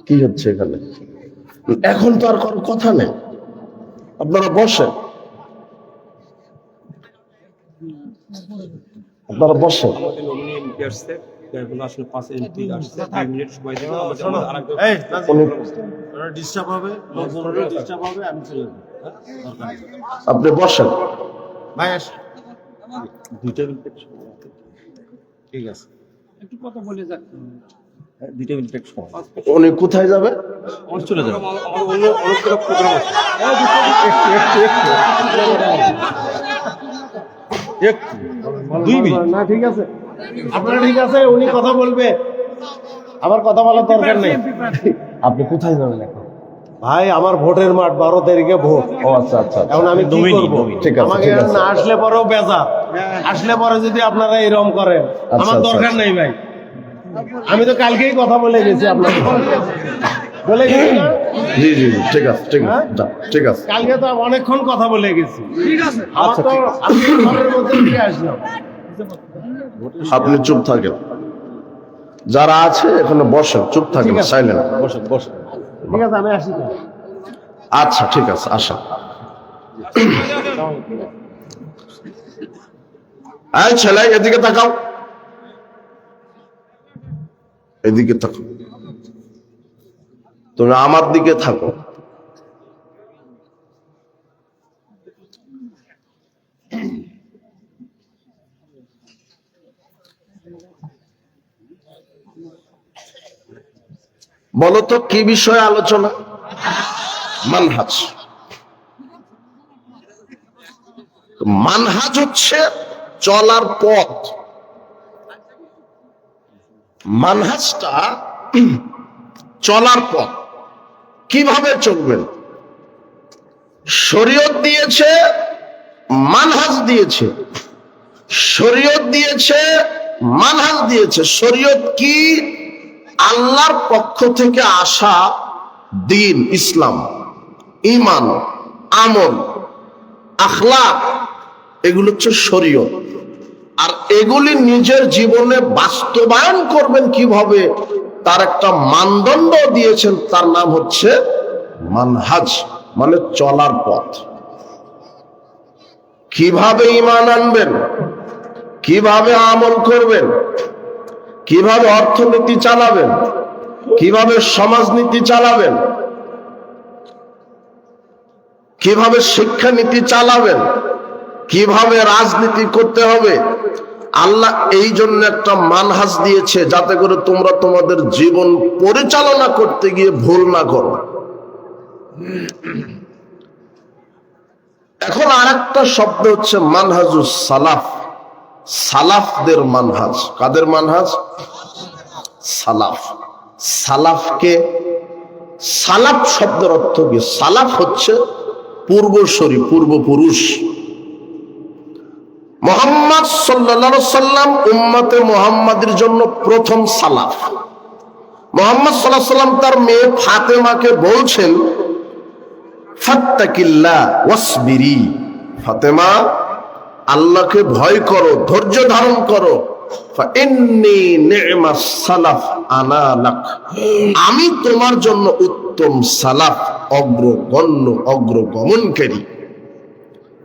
কি হচ্ছে এখানে? এখন তো আর কোনো কথা নেই, আপনারা বসেন, আপনারা বসেন। আপনি বসেন। ঠিক আছে, একটু কথা বলে যাক। উনি কোথায় যাবে? চলে যাবে। না ঠিক আছে, আপনারা ঠিক আছে, উনি কথা বলবে, আমার কথা বলার দরকার নেই। আপনি কোথায় যাবেন এখন? ভাই আমার ভোটের মাঠ, 12 তারিখে ভোট। ও আচ্ছা আচ্ছা, এখন আমি কি করবো? ঠিক আছে, আমাকে ঠিক আছে। না আসলে পরেও বেজার, আসলে পরে যদি আপনারা এরকম করেন, আমার দরকার নেই ভাই। আমি তো কালকেই কথা বলে গেছি আপনাকে, বলে গেছি না? জি জি জি, ঠিক আছে, ঠিক আছে, যান, ঠিক আছে। কালকে তো অনেকক্ষণ কথা বলে গেছি। ঠিক আছে, আমার তো আমি ঘরের মধ্যে ফিরে আসলাম। আপনি চুপ থাকেন, যারা আছে এখানে বসেন, চুপ থাকেন, সাইলেন্ট। বসেন বসেন। ঠিক আছে, আমি আসি না। আচ্ছা ঠিক আছে, আসেন। এই ছেলে, এদিকে তাকাও, এদিকে তাকাও, তুমি আমার দিকে থাকো। বলো তো কি বিষয়ে আলোচনা? মানহাজ। মানহাজ হচ্ছে চলার পথ। মানহাজটা চলার পথ, কিভাবে চলবেন। শরীয়ত দিয়েছে, মানহাজ দিয়েছে। শরীয়ত দিয়েছে, মানহাজ দিয়েছে। শরীয়ত কি? আল্লাহর পক্ষ থেকে আসা দিন, ইসলাম, ঈমান, আমল, আখলাক, এগুলো হচ্ছে শরীয়ত। আর এগুলি নিজের জীবনে বাস্তবায়ন করবেন কিভাবে, তার একটা মানদণ্ড দিয়েছেন, তার নাম হচ্ছে মানহাজ, মানে চলার পথ। কিভাবে ঈমান আনবেন, কিভাবে আমল করবেন, কিভাবে অর্থনীতি চালাবেন, কিভাবে সমাজনীতি চালাবেন, কিভাবে শিক্ষানীতি চালাবেন, কিভাবে রাজনীতি করতে হবে, আল্লাহ এই জন্য একটা মানহাজ দিয়েছে, যাতে করে তোমরা তোমাদের জীবন পরিচালনা করতে গিয়ে ভুল না করো। এখন আরেকটা শব্দ হচ্ছে মানহাজুস সালাফ। সালাফদের মানহাজ। কাদের মানহাজ? সালাফ। সালাফকে, সালাফ শব্দের অর্থ কি? সালাফ হচ্ছে পূর্বসূরি, পূর্বপুরুষ। মুহাম্মদ সাল্লাল্লাহু আলাইহি সাল্লাম উম্মতে মুহাম্মাদের জন্য প্রথম সালাফ। মুহাম্মদ সাল্লাল্লাহু আলাইহি সাল্লাম তার মেয়ে ফাতেমাকে বলছেন, ফাত্তাকিল্লাহ ওয়াসবিরি, ফাতেমা আল্লাহকে ভয় করো, ধৈর্য ধারণ করো। ফাইন্নী নি'মাস সালাফ আনা লাক, আমি তোমার জন্য উত্তম সালাফ, অগ্রগণ্য, অগ্রগমনকারী।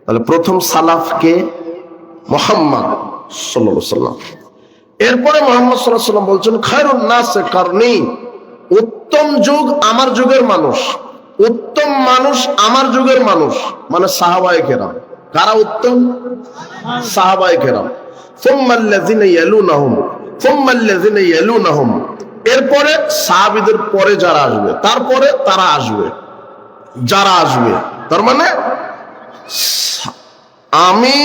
তাহলে প্রথম সালাফকে মুহাম্মদ সাল্লাল্লাহু আলাইহি সাল্লাম। এরপরে মুহাম্মদ সাল্লাল্লাহু আলাইহি সাল্লাম বলছেন, খায়রুন নাস কারনি, উত্তম যুগ আমার যুগের মানুষ, উত্তম মানুষ আমার যুগের মানুষ, মানে সাহাবায়ে কেরাম। কারা উত্তম? সাহাবায়ে কেরাম। সুম্মাল্লাযিনা ইয়ালুনাহুম, সুম্মাল্লাযিনা ইয়ালুনাহুম, এরপরে সাহাবীদের পরে যারা আসবে, তারপরে তারা আসবে, যারা আসবে। তার মানে আমি,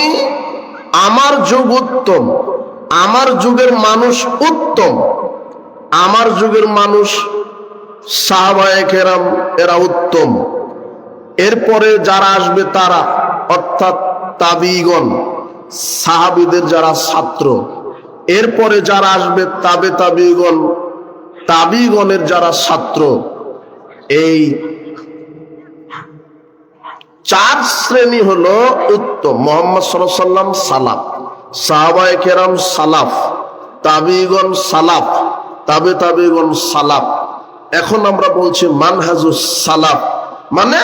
আমার যুগ উত্তম, আমার যুগের মানুষ উত্তম, আমার যুগের মানুষ সাহাবায়ে কেরাম, এরা উত্তম। এরপরে যারা আসবে তারা, অর্থাৎ তাবিগণ, সাহাবীদের যারা ছাত্র, এরপরে যারা আসবে তাবে তাবিগণ, তাবিগণের যারা ছাত্র, এই চার শ্রেণী হলো উত্তম। মুহাম্মদ সাল্লাল্লাহু আলাইহি সাল্লাম সালাফ, সাহাবায়ে কেরাম সালাফ, তাবিগণ সালাফ, তাবিগণ সালাফ। এখন আমরা বলছি মানহাজুস সালাফ, মানে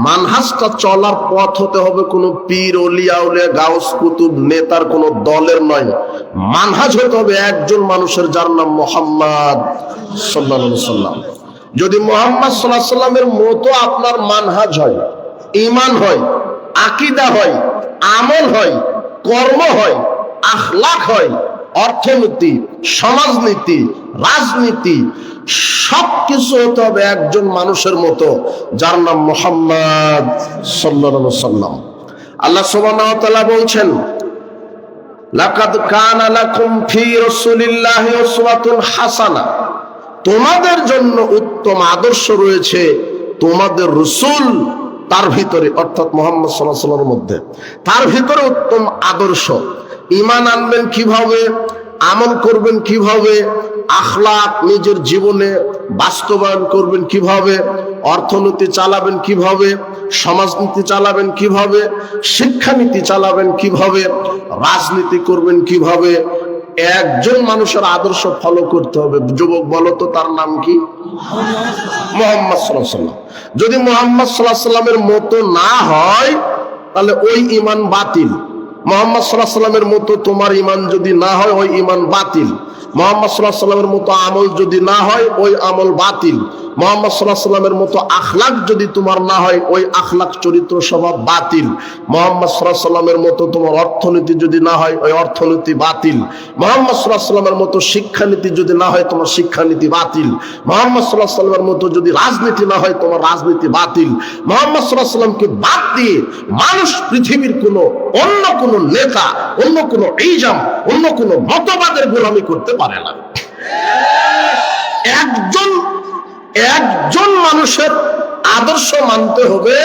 মানহাজটা চলার পথ হতে হবে কোনো পীর ওলিয়া উলিয়া গাউস কুতুব নেতার কোনো দলের নয়। মানহাজ হতে হবে একজন মানুষের, যার নাম মুহাম্মদ সাল্লাল্লাহু আলাইহি ওয়াসাল্লাম। যদি মুহাম্মদ সাল্লাল্লাহু আলাইহি ওয়াসাল্লামের মতো আপনার মানহাজ হয়, ঈমান হয়, আকীদা হয়, আমল হয়, কর্ম হয়, আখলাক হয়, অর্থনীতি, সমাজনীতি, রাজনীতি, সবকিছু হতে হবে একজন মানুষের মতো, যার নাম মুহাম্মদ সাল্লাল্লাহু আলাইহি ওয়াসাল্লাম। আল্লাহ সুবহানাহু ওয়া তাআলা বলছেন, লাকাদ কানা লাকুম ফি রাসূলিল্লাহি উসওয়াতুন হাসানাহ, তোমাদের জন্য উত্তম আদর্শ রয়েছে তোমাদের রাসূল তার ভিতরে, অর্থাৎ মুহাম্মদ সাল্লাল্লাহু আলাইহি ওয়াসাল্লামের মধ্যে, তার ভিতরে উত্তম আদর্শ। ঈমান আনবেন কিভাবে, আমল করবেন কিভাবে, আখলাক নিজের জীবনে বাস্তবায়ন করবেন কিভাবে, অর্থনীতি চালাবেন কিভাবে, সমাজনীতি চালাবেন কিভাবে, শিক্ষানীতি চালাবেন কিভাবে, রাজনীতি করবেন কিভাবে, একজন মানুষের আদর্শ ফলো করতে হবে। যুবক বলো তো তার নাম কি? মুহাম্মদ সাল্লাল্লাহু আলাইহি ওয়াসাল্লাম। যদি মুহাম্মদ সাল্লাল্লাহু আলাইহি ওয়াসাল্লামের মতো না হয় তাহলে ওই ঈমান বাতিল। মুহাম্মদ সাল্লাল্লাহু আলাইহি ওয়াসাল্লামের মতো তোমার ঈমান যদি না হয় ওই ঈমান বাতিল। মুহাম্মদ সাল্লাল্লাহু আলাইহি ওয়াসাল্লামের মতো আমল যদি না হয় ওই আমল বাতিল। মুহাম্মদ সাল্লাল্লাহু আলাইহি ওয়াসাল্লামের মতো আখলাক যদি তোমার না হয় ওই আখলাক চরিত্র স্বভাব বাতিল। মুহাম্মদ সাল্লাল্লাহু আলাইহি ওয়াসাল্লামের মতো তোমার অর্থনীতি যদি না হয় ওই অর্থনীতি বাতিল। মুহাম্মদ সাল্লাল্লাহু আলাইহি ওয়াসাল্লামের মতো শিক্ষানীতি যদি না হয় তোমার শিক্ষানীতি বাতিল। মুহাম্মদ সাল্লাল্লাহু আলাইহি ওয়াসাল্লামের মতো যদি রাজনীতি না হয় তোমার রাজনীতি বাতিল। মুহাম্মদ সাল্লাল্লাহু আলাইহি ওয়াসাল্লামকে বাদ দিয়ে মানুষ পৃথিবীর কোনো অন্য কোনো নেতা, অন্য কোনো ইজাম, অন্য কোনো মতবাদের গোলামি করতে পারে না। একজন মানুষের আদর্শ মানতে হবে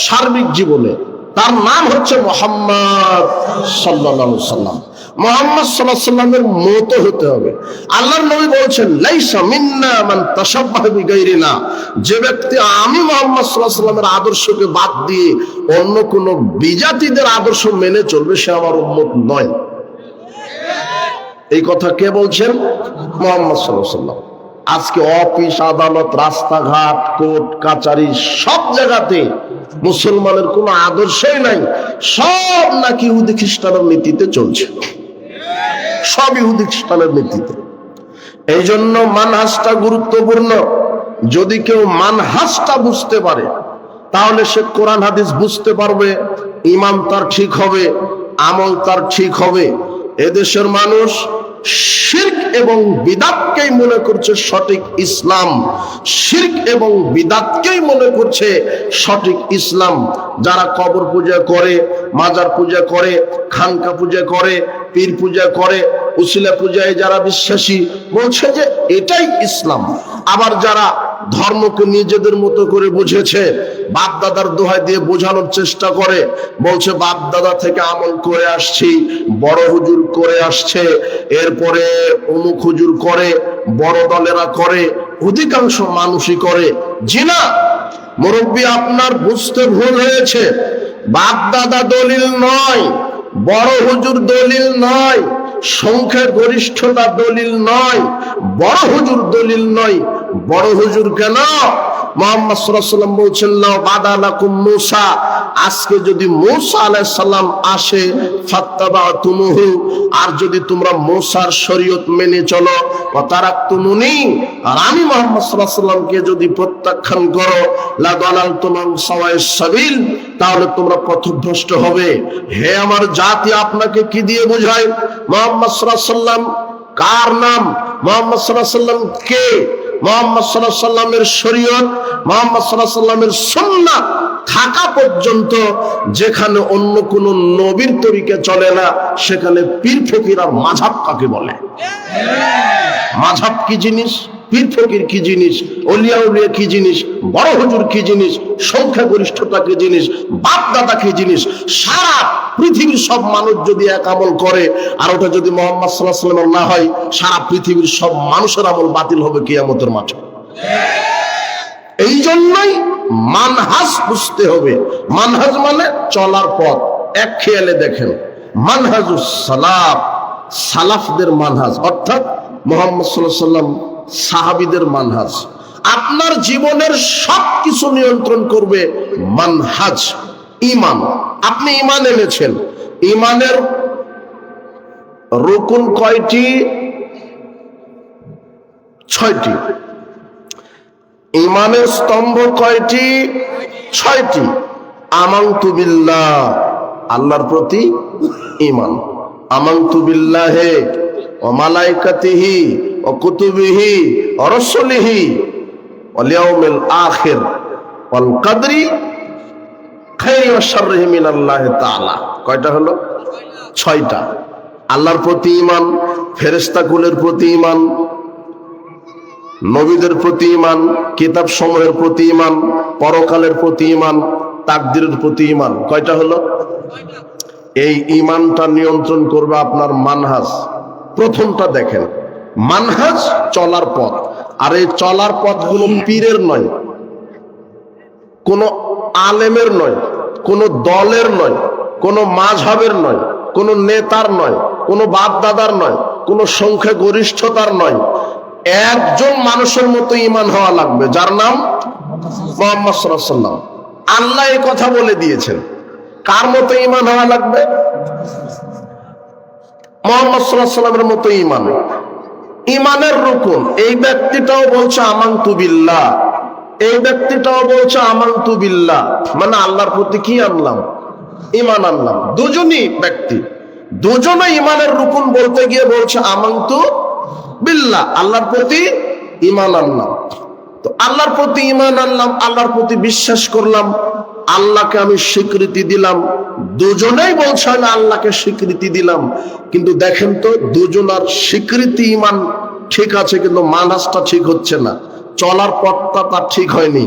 সার্বিক জীবনে, তার নাম হচ্ছে মুহাম্মদ সাল্লাল্লাহু আলাইহি ওয়াসাল্লাম। মুহাম্মদ সাল্লাল্লাহু আলাইহি ওয়াসাল্লামের মতো হতে হবে। আল্লাহর নবী বলছেন, লাইসা মিন্না মান তাশাব্বাহা বিগাইরিনা, যে ব্যক্তি আমি মুহাম্মদ সাল্লাল্লাহু আলাইহি ওয়াসাল্লামের আদর্শকে বাদ দিয়ে অন্য কোন বিজাতিদের আদর্শ মেনে চলবে সে আমার উম্মত নয়। এই কথা কে বলছেন? মুহাম্মদ সাল্লাল্লাহু আলাইহি ওয়াসাল্লাম। আজকে অফিস, আদালত, রাস্তাঘাট, কোর্ট কাচারি সব জায়গাতে মুসলমানের কোনো আদর্শই নাই, সব নাকি ইহুদি খ্রিস্টানের নীতিতে চলছে, সব ইহুদি খ্রিস্টানের নীতিতে। এই জন্য মানহাজটা গুরুত্বপূর্ণ। যদি কেউ মানহাজটা বুঝতে পারে তাহলে সে কোরআন হাদিস বুঝতে পারবে, ঈমান তার ঠিক হবে, আমল তার ঠিক হবে। এদেশের মানুষ শিরক এবং বিদআতকেই মনে করছে সঠিক ইসলাম, শিরক এবং বিদআতকেই মনে করছে সঠিক ইসলাম। যারা কবর পূজা করে, মাজার পূজা করে, খানকা পূজা করে, পীর পূজা করে, উসিলা পূজায় যারা বিশ্বাসী বলছে যে এটাই ইসলাম। আবার যারা ধর্মকে নিজেদের মতো করে বুঝেছে, বাপ দাদার দোহাই দিয়ে বোঝানোর চেষ্টা করে, বলছে বাপ দাদা থেকে আমল করে আসছি, বড় হুজুর করে আসছে, এরপরে অমুক হুজুর করে, বড় দলেরা করে, অধিকাংশ মানুষই করে। জি না মুরব্বী, আপনার বুঝতে ভুল হয়েছে। বাপ দাদা দলিল নয়, বড় হুজুর দলিল নয়, সংখ্যা গরিষ্ঠতা দলিল নয়, বড় হুজুর দলিল নয়। বড় হুজুর কেন? মুহাম্মদ সাল্লাল্লাহু আলাইহি ওয়াসাল্লাম বলছেন, লাউ বাদালাকুম মূসা, আজকে যদি মূসা আলাইহিস সালাম আসে, ফাত্তাবাতুমুহু, আর যদি তোমরা মূসার শরীয়ত মেনে চলো, ওয়া তারাকতুমুনি, আর আমি মুহাম্মদ সাল্লাল্লাহু আলাইহি ওয়াসাল্লামকে যদি প্রত্যাখ্যান করো, লা দালালতুম আন সাওয়াইস সাবিল, তাহলে তোমরা পথভ্রষ্ট হবে। হে আমার জাতি, আপনাকে কি দিয়ে বোঝায়? মুহাম্মদ সাল্লাল্লাহু আলাইহি ওয়াসাল্লাম কার নাম? মুহাম্মদ সাল্লাল্লাহু আলাইহি ওয়াসাল্লাম কে? মুহাম্মদ সাল্লাল্লাহু আলাইহি ওয়াসাল্লামের শরীয়ত, মুহাম্মদ সাল্লাল্লাহু আলাইহি ওয়াসাল্লামের সুন্নাত থাকা পর্যন্ত যেখানে অন্য কোন নবীর তরিকা চলে না, সেখানে পীর ফকির আর মাযহাব কাকে বলে? মাযহাব কি জিনিস, পীর ফকির কি জিনিস, ওলিয়া উলিয়া কি জিনিস, বড় হুজুর কি জিনিস, সংখ্যাগরিষ্ঠতা কি জিনিস, বাপ দাদা কি জিনিস। সারা পৃথিবীর সব মানুষ যদি এক আমল করে আর ওটা যদি মুহাম্মদ সাল্লাল্লাহু আলাইহি ওয়াসাল্লামের না হয়, সারা পৃথিবীর সব মানুষের আমল বাতিল হবে কিয়ামতের মাঠে। এই জন্যই মানহাজ বুঝতে হবে। মানহাজ মানে চলার পথ। এক খেয়ালে দেখেন, মানহাজুস সালাফ, সালাফদের মানহাজ, অর্থাৎ মুহাম্মদ সাল্লাল্লাহু আলাইহি ওয়াসাল্লাম সাহাবীদের মানহাজ। আপনার জীবনের সবকিছু নিয়ন্ত্রণ করবে মানহাজ, ঈমান। আপনি ঈমান এনেছেন, ঈমানের রুকুন কয়টি? 6টি। ঈমানের স্তম্ভ কয়টি? 6টি। আমানতু বিল্লাহ, আল্লাহর প্রতি ঈমান। আমানতু বিল্লাহি ওয়া মালাইকাতিহি ওয়া কুতুবিহি ওয়া রাসূলিহি ওয়াল ইয়াউমিল আখির ওয়াল কদরি খাইরি ওয়া শাররিহি মিনাল্লাহি তাআলা। কয়টা হলো? 6টা। আল্লাহর প্রতি ঈমান, ফেরেশতাকুলের প্রতি ঈমান, নবীদের প্রতি ঈমান, কিতাব সমূহের প্রতি ঈমান, পরকালের প্রতি ঈমান, তাকদীরের প্রতি ঈমান। কয়টা হলো? এই ঈমানটা নিয়ন্ত্রণ করবে আপনার মানহাজ। প্রথমটা দেখেন, মানহাজ চলার পথ। আর এই চলার পথগুলো পীরের নয়, কোন আলেমের নয়, কোন দলের নয়, কোন মাযহাবের নয়, কোন নেতার নয়, কোন বাপ দাদার নয়, কোন সংখ্যাগরিষ্ঠতার নয়। একজন মানুষের মতো ঈমান হওয়া লাগবে, যার নাম মুহাম্মদ সাল্লাল্লাহু আলাইহি ওয়াসাল্লাম। আল্লাহ এই কথা বলে দিয়েছেন। কার মতো ঈমান হওয়া লাগবে? মুহাম্মদ সাল্লাল্লাহু আলাইহি ওয়াসাল্লামের মতো ঈমান। ঈমানের রুকুন, এই ব্যক্তিটাও বলছে আমানতু বিল্লাহ, এই ব্যক্তিটাও বলছে আমানতু বিল্লাহ, মানে আল্লাহর প্রতি কি আনলাম? ঈমান আনলাম। দুজনই ব্যক্তি, দুজনে ঈমানের রুকুন বলতে গিয়ে বলছে আমানতু বিল্লাহ, আল্লাহর প্রতি ঈমান আনলাম। তো আল্লাহর প্রতি ঈমান আনলাম, আল্লাহর প্রতি বিশ্বাস করলাম, আল্লাহকে আমি স্বীকৃতি দিলাম। দুজনেই বলছে আমি আল্লাহকে স্বীকৃতি দিলাম। কিন্তু দেখেন তো, দুজনার স্বীকৃতি ঈমান ঠিক আছে, কিন্তু মানহাজটা ঠিক হচ্ছে না, চলার পথটা তার ঠিক হয়নি।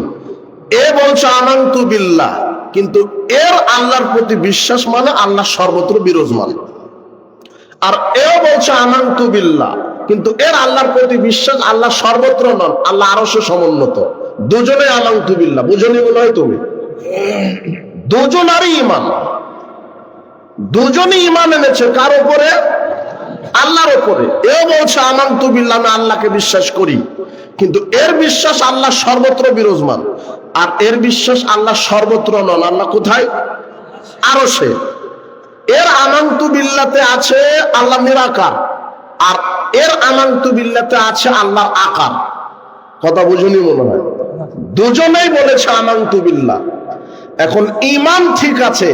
এ বলছে আমানতু বিল্লাহ, কিন্তু এর আল্লাহর প্রতি বিশ্বাস মানে আল্লাহ সর্বত্র বিরাজমান। আর এও বলছে আমানতু বিল্লাহ, কিন্তু এর আল্লাহর প্রতি বিশ্বাস আল্লাহ সর্বত্র নন, আল্লাহ আরশে সমুন্নত। দুজনে আমানতু বিল্লাহ, বুঝনি মনে হয় তুমি? দুজনারই ঈমান, দুজনই ঈমান এনেছে কার উপরে? আল্লাহর উপরে। এও বলছে আমানতু বিল্লাহ, আমি আল্লাহকে বিশ্বাস করি, কিন্তু এর বিশ্বাস আল্লাহ সর্বত্র বিরাজমান। আর এর বিশ্বাস আল্লাহ সর্বত্র নন, আল্লাহ কোথায়? আরশে। এর আমানতু বিল্লাহতে আছে আল্লাহ নিরাকার, আর এর আমানতু বিল্লাহতে আছে আল্লাহর আকার। কথা বুঝুনি মনে হয়? দুজনেই বলেছে আমানতু বিল্লাহ। এখন ঈমান ঠিক আছে,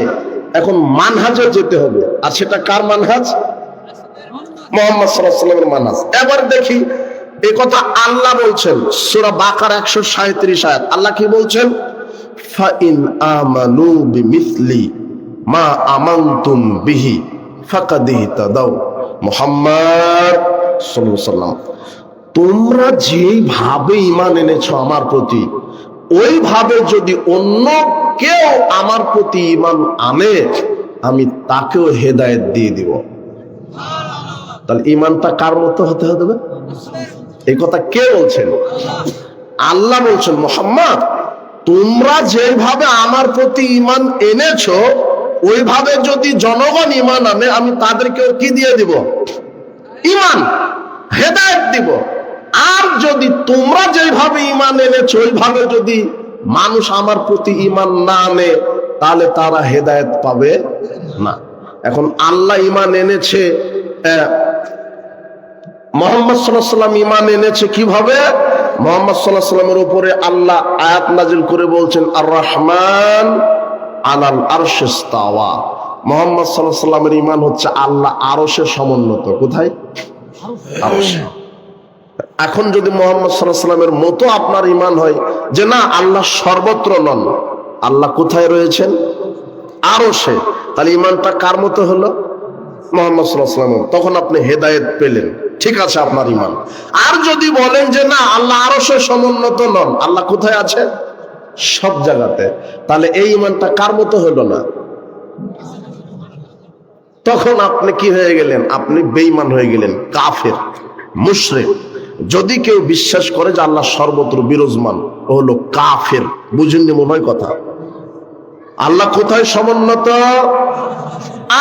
এখন মানহাজে যেতে হবে। আর সেটা কার মানহাজ? মুহাম্মদ সাল্লাল্লাহু আলাইহি ওয়াসাল্লামের মানহাজ। এবার দেখি এই কথা আল্লাহ বলছেন সূরা বাকারা 137 আয়াত। আল্লাহ কি বলছেন? ফাইন আমানু বিমিসলি মা আমানতুম বিহি ফাকাদ ইহতাদাউ। মুহাম্মদ সাল্লাল্লাহু আলাইহি ওয়াসাল্লাম, তোমরা যেইভাবে ঈমান এনেছো আমার প্রতি, ওইভাবে যদি অন্য কেউ আমার প্রতি ঈমান আনে, আমি তাকেও হেদায়েত দিয়ে দিব। তাহলে ঈমানটা কার মতো হতে হবে? এই কথা কে বলছেন? আল্লাহ বলছেন, মুহাম্মদ তোমরা যেভাবে আমার প্রতি ঈমান এনেছো, ওইভাবে যদি জনগণ ঈমান আনে, আমি তাদেরকেও কি দিয়ে দিব? ঈমান, হেদায়েত দিব। আর যদি তোমরা যেভাবে ঈমান এনেছো ওইভাবে যদি মানুষ আমার প্রতি ঈমান না আনে, তাহলে তারা হেদায়েত পাবে না। এখন আল্লাহ ঈমান এনেছে, মুহাম্মদ সাল্লাল্লাহু আলাইহি ওয়াসাল্লাম ঈমান এনেছে কিভাবে? মুহাম্মদ সাল্লাল্লাহু আলাইহি ওয়াসাল্লামের উপরে আল্লাহ আয়াত নাযিল করে বলছেন আর রহমান আলাল আরশি ইস্তাওয়া। মুহাম্মদ সাল্লাল্লাহু আলাইহি ওয়াসাল্লামের ঈমান হচ্ছে আল্লাহ আরশে সমুন্নত। কোথায়? আরশে। এখন যদি মুহাম্মদ সাল্লাল্লাহু আলাইহি ওয়াসাল্লামের মতো আপনার ঈমান হয় যে না, আল্লাহ সর্বত্র নন, আল্লাহ কোথায় রয়েছেন? আরশে, তাহলে ঈমানটা কার মতো হলো? মুহাম্মদ সাল্লাল্লাহু আলাইহি ওয়াসাল্লাম। তখন আপনি হেদায়েত পেলেন, ঠিক আছে আপনার ঈমান। আর যদি বলেন যে না, আল্লাহ আরশে সমুন্নত নন, আল্লাহ কোথায় আছে? সব জায়গাতে, তাহলে এই ঈমানটা কার মতো হলো না? তখন আপনি কি হয়ে গেলেন? আপনি বেঈমান হয়ে গেলেন, কাফের, মুশরিক। যদি কেউ বিশ্বাস করে যে আল্লাহ সর্বত্র বিরাজমান, ও হলো কাফের। বুঝেননি মনে হয় কথা? আল্লাহ কোথায় সমুন্নত?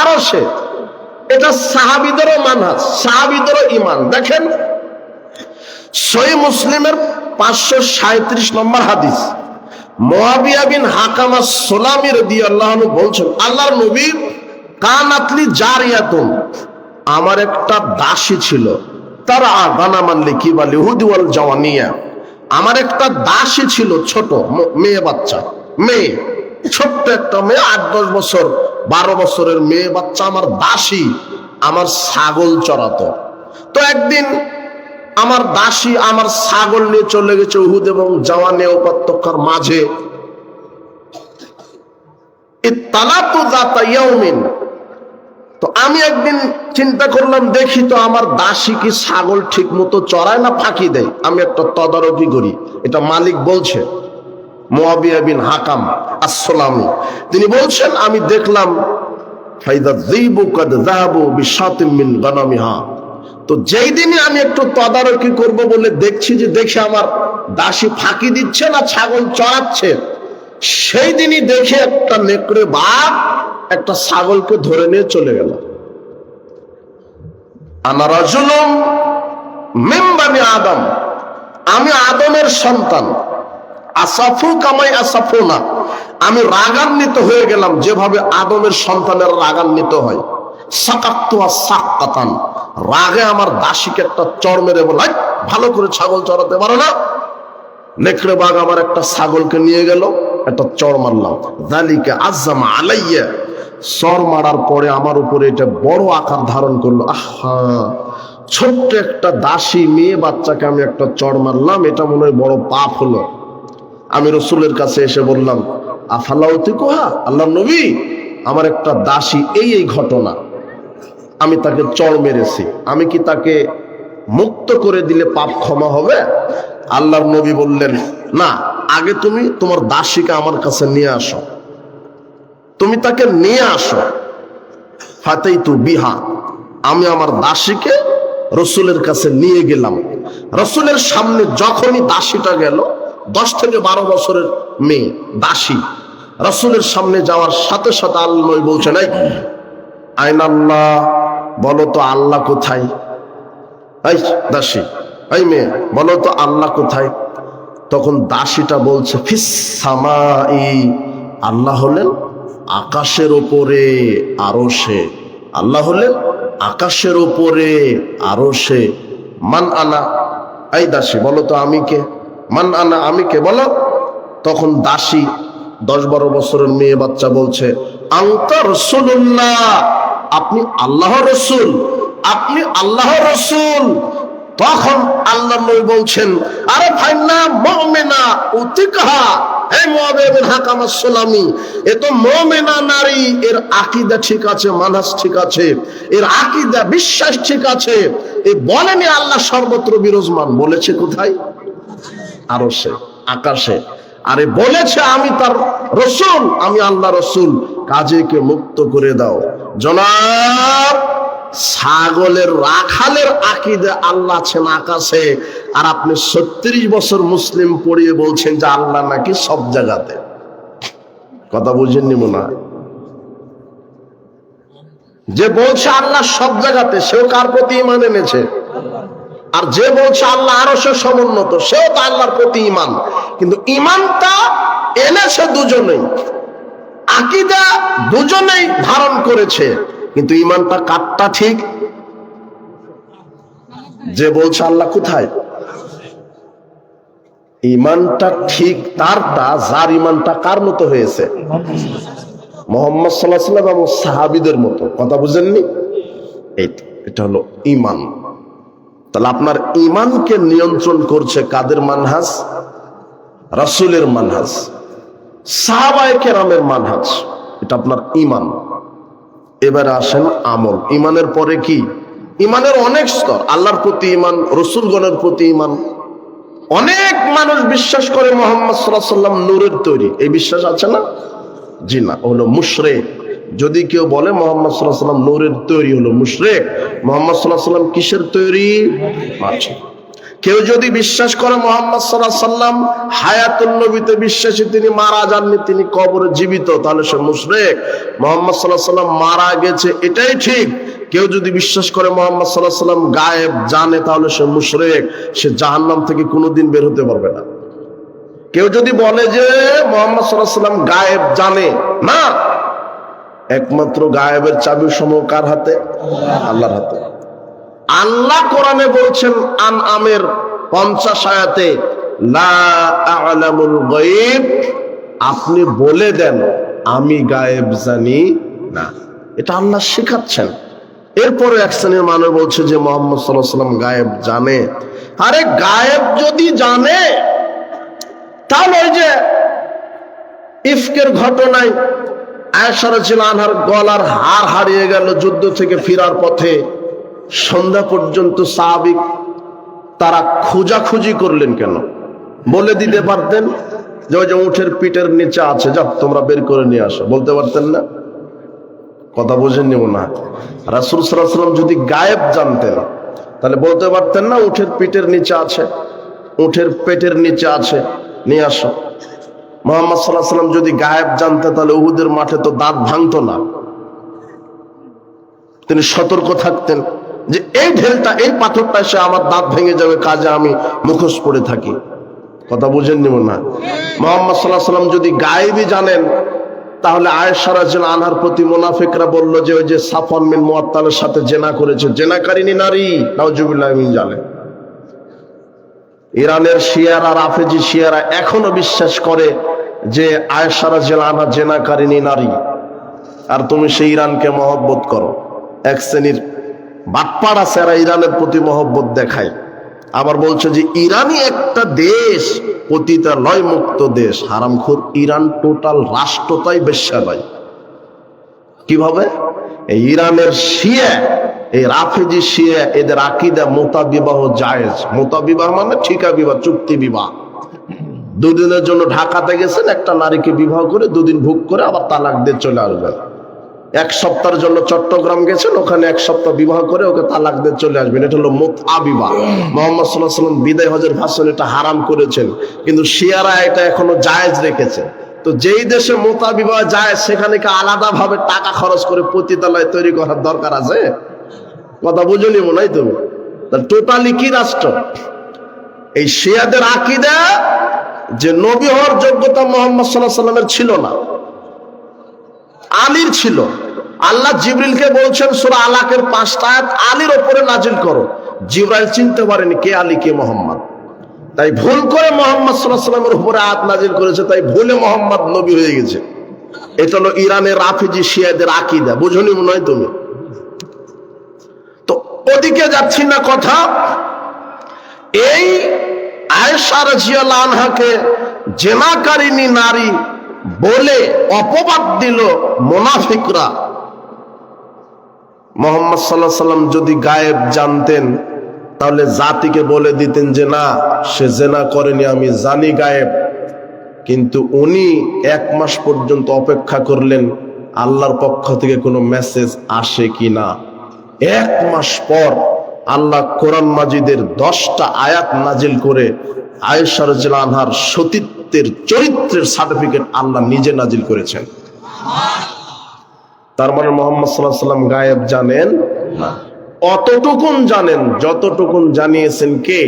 আরশে। এটা সাহাবীদেরও মানহাজ, সাহাবীদেরও ঈমান। দেখেন সহিহ মুসলিমের 537 নম্বর হাদিস, মুআবিয়া বিন হাকাম আস-সুলামি রাদিয়াল্লাহু আনহু বলছেন, আল্লাহর নবী কানাতলি জারিয়াতুন, আমার একটা দাসী ছিল, তারা গানামান লিকিবাল ইহুদি ওয়াল জাওয়ানিয়া, আমার একটা দাসী ছিল, ছোট মেয়ে বাচ্চা, মেয়ে, ছোট্ট একটা মেয়ে, 8-10 বছর 12 বছরের মেয়ে বাচ্চা, আমার দাসী আমার ছাগল চড়াতো। তো একদিন আমার দাসী আমার ছাগল নিয়ে চলে গেছে উহুদ এবং জাওয়ানিয়া উপত্যকার মাঝে। ইত্তালাতু যাতা ইয়াউমিন, তো আমি একদিন চিন্তা করলাম, দেখি তো আমার দাসী কি ছাগল ঠিক মতো চড়ায় না ফাঁকি দেয়, আমি একটা তদারকি করি। এটা মালিক বলছে, মুআবিয়া বিন হাকাম আস-সুলামি, তিনি বলছেন, আমি দেখলাম ফাইদা যিবু কাদ যাহাবু বিশাতিন মিন গানামিহা, তো যেই দিনই আমি একটু তদারকি করব বলে দেখছি যে দেখি আমার দাসী ফাঁকি দিচ্ছে না ছাগল চড়াচ্ছে, সেই দিনই দেখে একটা নেকড়ে বাঘ একটা ছাগলকে ধরে নিয়ে চলে গেল। আনা রাজুলুম মিন বানি আদম, আমি আদমের সন্তান, আসাফু কামাই আসাফুনা, আমি রাগান্বিত হয়ে গেলাম যেভাবে আদমের সন্তানের রাগান্বিত হয়। সাকাত্তু সাকাতান, রাগে আমার দাসীকে একটা চড় মেরে বলে, ভালো করে ছাগল চড়াতে পারো না। নেকড়ে বাঘ আমার একটা ছাগলকে নিয়ে গেল, একটা চড় মারলাম। যালিকা আযযামা আলাইয়া, চড় মারার পরে আমার উপরে এটা বড় আকার ধারণ করলো। আহা, ছোট্ট একটা দাসী মেয়ে বাচ্চাকে আমি একটা চড় মারলাম, এটা মনে হয় বড় পাপ হলো। আমি রাসূলের কাছে এসে বললাম, আফালাউতিকুহা, আল্লাহর নবী, আমার একটা দাসী এই ঘটনা, আমি তাকে চড় মেরেছি, আমি কি তাকে মুক্ত করে দিলে পাপ ক্ষমা হবে? আল্লাহর নবী বললেন, না, আগে তুমি তোমার দাসীকে আমার কাছে নিয়ে আসো, তুমি তাকে নিয়ে আসো। ফাতাইতু বিহা, আমি আমার দাসীকে রাসূলের কাছে নিয়ে গেলাম। রাসূলের সামনে যখনই দাসীটা গেল, 10 থেকে 12 বছরের মেয়ে দাসী, রাসূলের সামনে যাওয়ার সাথে সাথে আল্লাহ নবী বলছেন, এই আইনাল্লাহ, বলো তো আল্লাহ কোথায়? এই দাসী, এই মেয়ে, বলো তো আল্লাহ কোথায়? তখন দাসীটা বলছে, ফিস সামাই, আল্লাহ হলেন আকাশের ওপরে আরশে, আল্লাহ হলেন আকাশের ওপরে আরশে। মান আনা, এই দাসী বলো তো আমি কে? মান আনা, আমি কে বলো? তখন দাসী 10-12 বছরের মেয়ে বাচ্চা বলছে, আনতা রাসূলুল্লাহ, আপনি আল্লাহর রাসূল, আপনি আল্লাহর রাসূল। তখন আল্লাহর নবী বলছেন, আরে ফাইন্না মুমিনা উতিকহা, হে মুআবিয়া বিন হাকাম আস-সুলামি, এ তো মুমিনা নারী, এর আকীদা ঠিক আছে, মানহাজ ঠিক আছে, এর আকীদা বিশ্বাস ঠিক আছে। এ বলেনি আল্লাহ সর্বত্র বিরাজমান, বলেছে কোথায়? আরশে, আকাশে। আরে বলেছে আমি তার রাসূল, আমি আল্লাহ রাসূল, কাজীকে মুক্ত করে দাও। জনাব, ছাগলের রাখালের আকীদা আল্লাহ আছেন আকাশে, আর আপনি 36 বছর মুসলিম পড়িয়ে বলছেন যে আল্লাহ নাকি সব জায়গাতে। কথা বুঝেননি মনে হয়? যে বলছে আল্লাহ সব জায়গাতে, সেও কার প্রতি ঈমান এনেছে? আর যে বলছে আল্লাহ আরশে সমুন্নত, সেও তো আল্লাহর প্রতি ঈমান। কিন্তু ঈমানটা এনেছে দুজনেই, আকীদা দুজনেই ধারণ করেছে, কিন্তু ঈমানটা কারটা ঠিক? যে বলছে আল্লাহ কোথায়, ঈমানটা ঠিক তারটা, যার ঈমানটা কার মতো হয়েছে? মুহাম্মদ সাল্লাল্লাহু আলাইহি ওয়াসাল্লাম এবং সাহাবীদের মতো। কথা বুঝেননি? এটা হলো ঈমান। তাহলে আপনার ঈমানকে নিয়ন্ত্রণ করছে কাদের মানহাজ? রাসূলের মানহাজ, সাহাবায়ে কেরামের মানহাজ, এটা আপনার ঈমান। এবারে আসেন আমল। ঈমানের পরে কি? ঈমানের অনেক স্তর। আল্লাহর প্রতি ঈমান, রাসূলগণের প্রতি ঈমান। অনেক মানুষ বিশ্বাস করে মুহাম্মদ সাল্লাল্লাহু আলাইহি ওয়াসাল্লাম নূরের তৈরি, এই বিশ্বাস আছে না? জি না, হলো মুশরিক। যদি কেউ বলে মুহাম্মদ সাল্লাল্লাহু আলাইহি ওয়াসাল্লাম নূরের তৈরি, হলো মুশরিক। মুহাম্মদ সাল্লাল্লাহু আলাইহি ওয়াসাল্লাম কিসের তৈরি? আচ্ছা, কেউ যদি বিশ্বাস করে মুহাম্মদ সাল্লাল্লাহু আলাইহি ওয়াসাল্লাম হায়াতুন নবীতে বিশ্বাসী, তিনি মারা যাননি, তিনি কবরে জীবিত, তাহলে সে মুশরিক। মুহাম্মদ সাল্লাল্লাহু আলাইহি ওয়াসাল্লাম মারা গেছে, এটাই ঠিক, কেউ যদি বিশ্বাস করে মুহাম্মদ সাল্লাল্লাহু আলাইহি ওয়াসাল্লাম গায়েব জানে, তাহলে সে মুশরিক, সে জাহান্নাম থেকে কোনোদিন বের হতে পারবে না। কেউ যদি বলে যে মুহাম্মদ সাল্লাল্লাহু আলাইহি ওয়াসাল্লাম গায়েব জানে না, একমাত্র গায়েবের চাবি সমূহ কার হাতে? আল্লাহর হাতে। আল্লাহ কোরআনে বলছেন আনআমের 50 আয়াতে, লা আ'লামুল গায়ব, আপনি বলে দেন আমি গায়েব জানি না। এটা আল্লাহ শেখাচ্ছেন। এরপরে এক শ্রেণীর মানুষ বলছে যে মুহাম্মদ সাল্লাল্লাহু আলাইহি ওয়াসাল্লাম গায়েব জানে। আরে গায়েব যদি জানে, তাহলে ওই যে ইফকের ঘটনায় আয়েশা রাদিয়াল্লাহু আনহার গলার হার হারিয়ে গেল যুদ্ধ থেকে ফেরার পথে, সন্ধ্যা পর্যন্ত সাহাবী তারা খোঁজাখুঁজি করলেন কেন? বলে দিতে পারতেন যে ওই যে উঠের পিঠের নিচে আছে, যাও তোমরা বের করে নিয়ে আসো, বলতে পারতেন না? কথা বোঝেন নিব না। রাসূল সাল্লাল্লাহু আলাইহি ওয়াসাল্লাম যদি গায়েব জানতেন, তাহলে বলতে পারতেন না উঠের পিঠের নিচে আছে, উঠের পেটের নিচে আছে, নিয়ে আসো। মুহাম্মদ সাল্লাল্লাহু আলাইহি ওয়াসাল্লাম যদি গায়েব জানতেন, তাহলে উহুদের মাঠে তো দাঁত ভাঙতো না। তিনি সতর্ক থাকতেন যে এই ঢেলটা, এই পাথরটা এসে আমার দাঁত ভেঙে যাবে, কাজে আমি মুখোশ পড়ে থাকি। কথা বুঝেন নিব না। মুহাম্মদ সাল্লাল্লাহু আলাইহি ওয়াসাল্লাম যদি গায়েবই জানেন, তাহলে আয়েশা রাদিয়াল্লাহু আনহার প্রতি মুনাফিকরা বলল যে ওই যে সাফওয়ান বিন মুআত্তালের সাথে জেনা করেছে, জেনাকারিনী নারী, নাউজুবিল্লাহি মিন জালিক। ইরানের শিয়ারা, রাফেজি শিয়ারা এখনো বিশ্বাস করে যে আয়েশা রাদিয়াল্লাহু আনহা জেনাকারিনী নারী, আর তুমি সেই ইরানকে মহব্বত করো। এক শ্রেণীর বাটপাড়া সেরা ইরানের প্রতি মহব্বত দেখায়, আবার বলছে যে ইরানই একটা দেশ, পতিতালয় মুক্ত দেশ। হারামখোর ইরান টোটাল রাষ্ট্রটাই বেশ্যালয়। কিভাবে? এই ইরানের শিয়া, এই রাফেজি শিয়া, এদের আকীদা মুতাবিবাহ জায়েজ। মুতাবিবাহ মানে ঠিকা বিবাহ, চুক্তি বিবাহ। দুদিনের জন্য ঢাকাতে গেছেন, একটা নারীকে বিবাহ করে 2 দিন ভোগ করে আবার তালাক দিয়ে চলে আসবেন। 1 সপ্তাহের জন্য চট্টগ্রাম গেছেন, ওখানে 1 সপ্তাহ বিবাহ করে ওকে তালাক দিয়ে চলে আসবেন। এটা হলো মুতআ বিবাহ। মুহাম্মদ সাল্লাল্লাহু আলাইহি ওয়াসাল্লাম বিদায় হজের ভাষণে এটা হারাম করেছেন, কিন্তু শিয়ারা এটা এখনো জায়েজ রেখেছে। তো যেই দেশে মুতআ বিবাহ জায়েজ, সেখানে কি আলাদাভাবে টাকা খরচ করে পতিতালয় তৈরি করার দরকার আছে? কথা বুঝলি মনে হয় তুমি? টোটালি কি রাষ্ট্র? এই শিয়াদের আকীদা যে নবী হওয়ার যোগ্যতা মুহাম্মদ সাল্লাল্লাহু আলাইহি ওয়াসাল্লামের ছিল না, আলীর ছিল। আল্লাহ জিবরিলকে বলছেন সূরা আলাকের 5টা আয়াত আলীর উপরে নাজিল করো। জিবরাইল চিনতে পারেনি কে আলী কে মোহাম্মদ, তাই ভুল করে মুহাম্মদ সাল্লাল্লাহু আলাইহি ওয়াসাল্লামের উপরে আয়াত নাজিল করেছে, তাই ভুলে মোহাম্মদ নবী হয়ে গেছে। এটা হলো ইরানের রাফেজি শিয়াদের আকীদা। বুঝনি মনে হয় তুমি? তো ওদিকে যাচ্ছি না কথা। এই আয়েশা রাদিয়াল্লাহু আনহাকে জেনাকারিনী নারী বলে অপবাদ দিল মুনাফিকরা। মুহাম্মদ সাল্লাল্লাহু আলাইহি ওয়াসাল্লাম যদি গায়েব জানতেন, তাহলে জাতিকে বলে দিতেন যে না, সে জেনা করেনি, আমি জানি গায়েব। কিন্তু উনি 1 মাস পর্যন্ত অপেক্ষা করলেন আল্লাহর পক্ষ থেকে কোনো মেসেজ আসে কিনা। 1 মাস পর আল্লাহ কোরআন মাজিদের 10টা আয়াত নাজিল করে আয়েশা রাদিয়াল্লাহু আনহার সতীত্বের, চরিত্রের সার্টিফিকেট আল্লাহ নিজে নাজিল করেছেন। তার মানে মুহাম্মদ সাল্লাল্লাহু আলাইহি ওয়াসাল্লাম গায়েব জানেন না। অতটুকুন জানেন যতটুকুন জানিয়েছেন কে?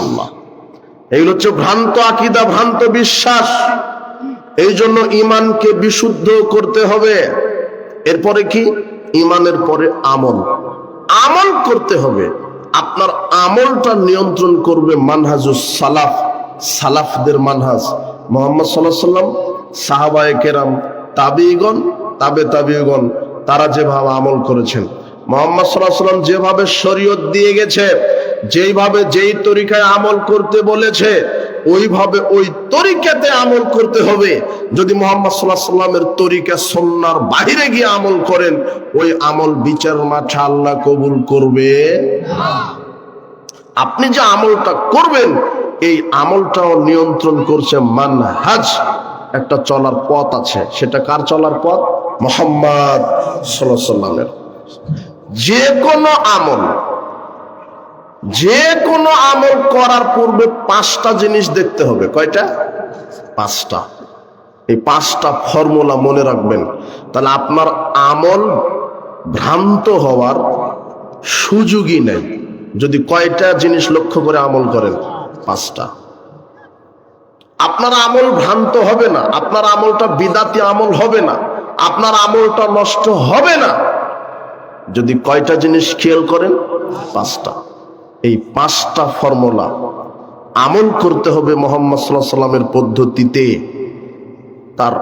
আল্লাহ। এইগুলো হচ্ছে ভ্রান্ত আকীদা, ভ্রান্ত বিশ্বাস। এই জন্য ঈমানকে বিশুদ্ধ করতে হবে। এরপরে কি? ঈমানের পরে আমল। আমল করতে হবে। আপনার আমলটা নিয়ন্ত্রণ করবে মানহাজুস সালাফ, সালাফদের মানহাজ। মুহাম্মদ সাল্লাল্লাহু আলাইহি ওয়াসাল্লাম, সাহাবায়ে কেরাম, তাবিঈগণ, তাবিঈগণ, তারা যেভাবে আমল করেছেন, মুহাম্মদ সাল্লাল্লাহু আলাইহি ওয়াসাল্লাম যেভাবে শরীয়ত দিয়ে গেছে, যেইভাবে যেই তরিকায় আমল করতে বলেছে, ওইভাবে ওই তরিকাতে আমল করতে হবে। যদি মুহাম্মদ সাল্লাল্লাহু আলাইহি ওয়াসাল্লামের তরিকা সুন্নাহর বাইরে গিয়ে আমল করেন, ওই আমল বিচার মাঠে আল্লাহ কবুল করবে না। আপনি যে আমলটা করবেন, এই আমলটাও নিয়ন্ত্রণ করছে মানহাজ। একটা চলার পথ আছে, সেটা কার চলার পথ? মুহাম্মদ সাল্লাল্লাহু আলাইহি ওয়াসাল্লামের। যে কোনো আমল করার পূর্বে 5টা জিনিস দেখতে হবে। কয়টা? 5টা। এই 5টা ফর্মুলা মনে রাখবেন, তাহলে আপনার আমল ভ্রান্ত হওয়ার সুযোগই নেই যদি কয়টা জিনিস লক্ষ্য করে আমল করেন? 5টা। আপনার আমল ভ্রান্ত হবে না, আপনার আমলটা বিদাতি আমল হবে না, আপনার আমলটা নষ্ট হবে না যদি কয়টা জিনিস খেয়াল করেন? 5টা। এই 5টা ফর্মুলা আমল করতে হবে মুহাম্মদ সাল্লাল্লাহু আলাইহি ওয়াসাল্লামের পদ্ধতিতে। তার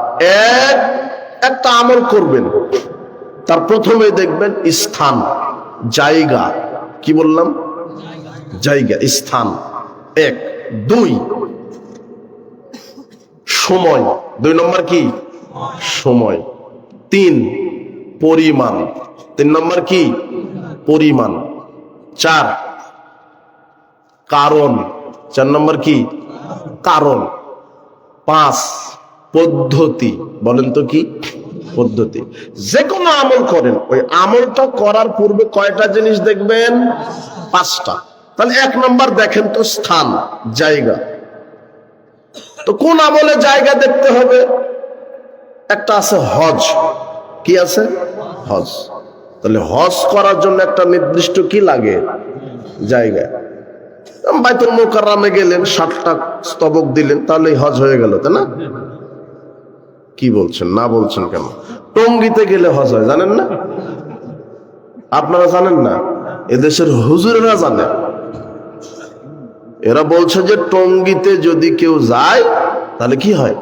একটা আমল করবেন, তার প্রথমে দেখবেন স্থান, জায়গা। কি বললাম? জায়গা, স্থান 1। 2 সময়, 2 নম্বর কি? সময়। 3 পরিমাণ, 3 নম্বর কি? পরিমাণ। 4 কারণ, 4 নম্বর কি? কারণ। 5 পদ্ধতি। বলেন তো কি? পদ্ধতি। যে কোনো আমল করেন, ওই আমলটা করার পূর্বে কয়টা জিনিস দেখবেন? 5টা। তাহলে 1 নম্বর দেখেন তো স্থান, জায়গা। তো কোন আমলে জায়গা দেখতে হবে? একটা আছে হজ। কি আছে? হজ। তাহলে হজ করার জন্য একটা নির্দিষ্ট কি লাগে? জায়গা। বাইতুল মুকাররমে গেলেন, 60টা স্তবক দিলেন, তাহলেই হজ হয়ে গেল, তাই না? কি বলছেন? না বলছেন কেন? টঙ্গীতে গেলে হজ হয়, জানেন না? আপনারা জানেন না? এদেশের হুজুরেরা জানে। এরা বলছে যে টঙ্গীতে যদি কেউ যায় তাহলে কি হয়?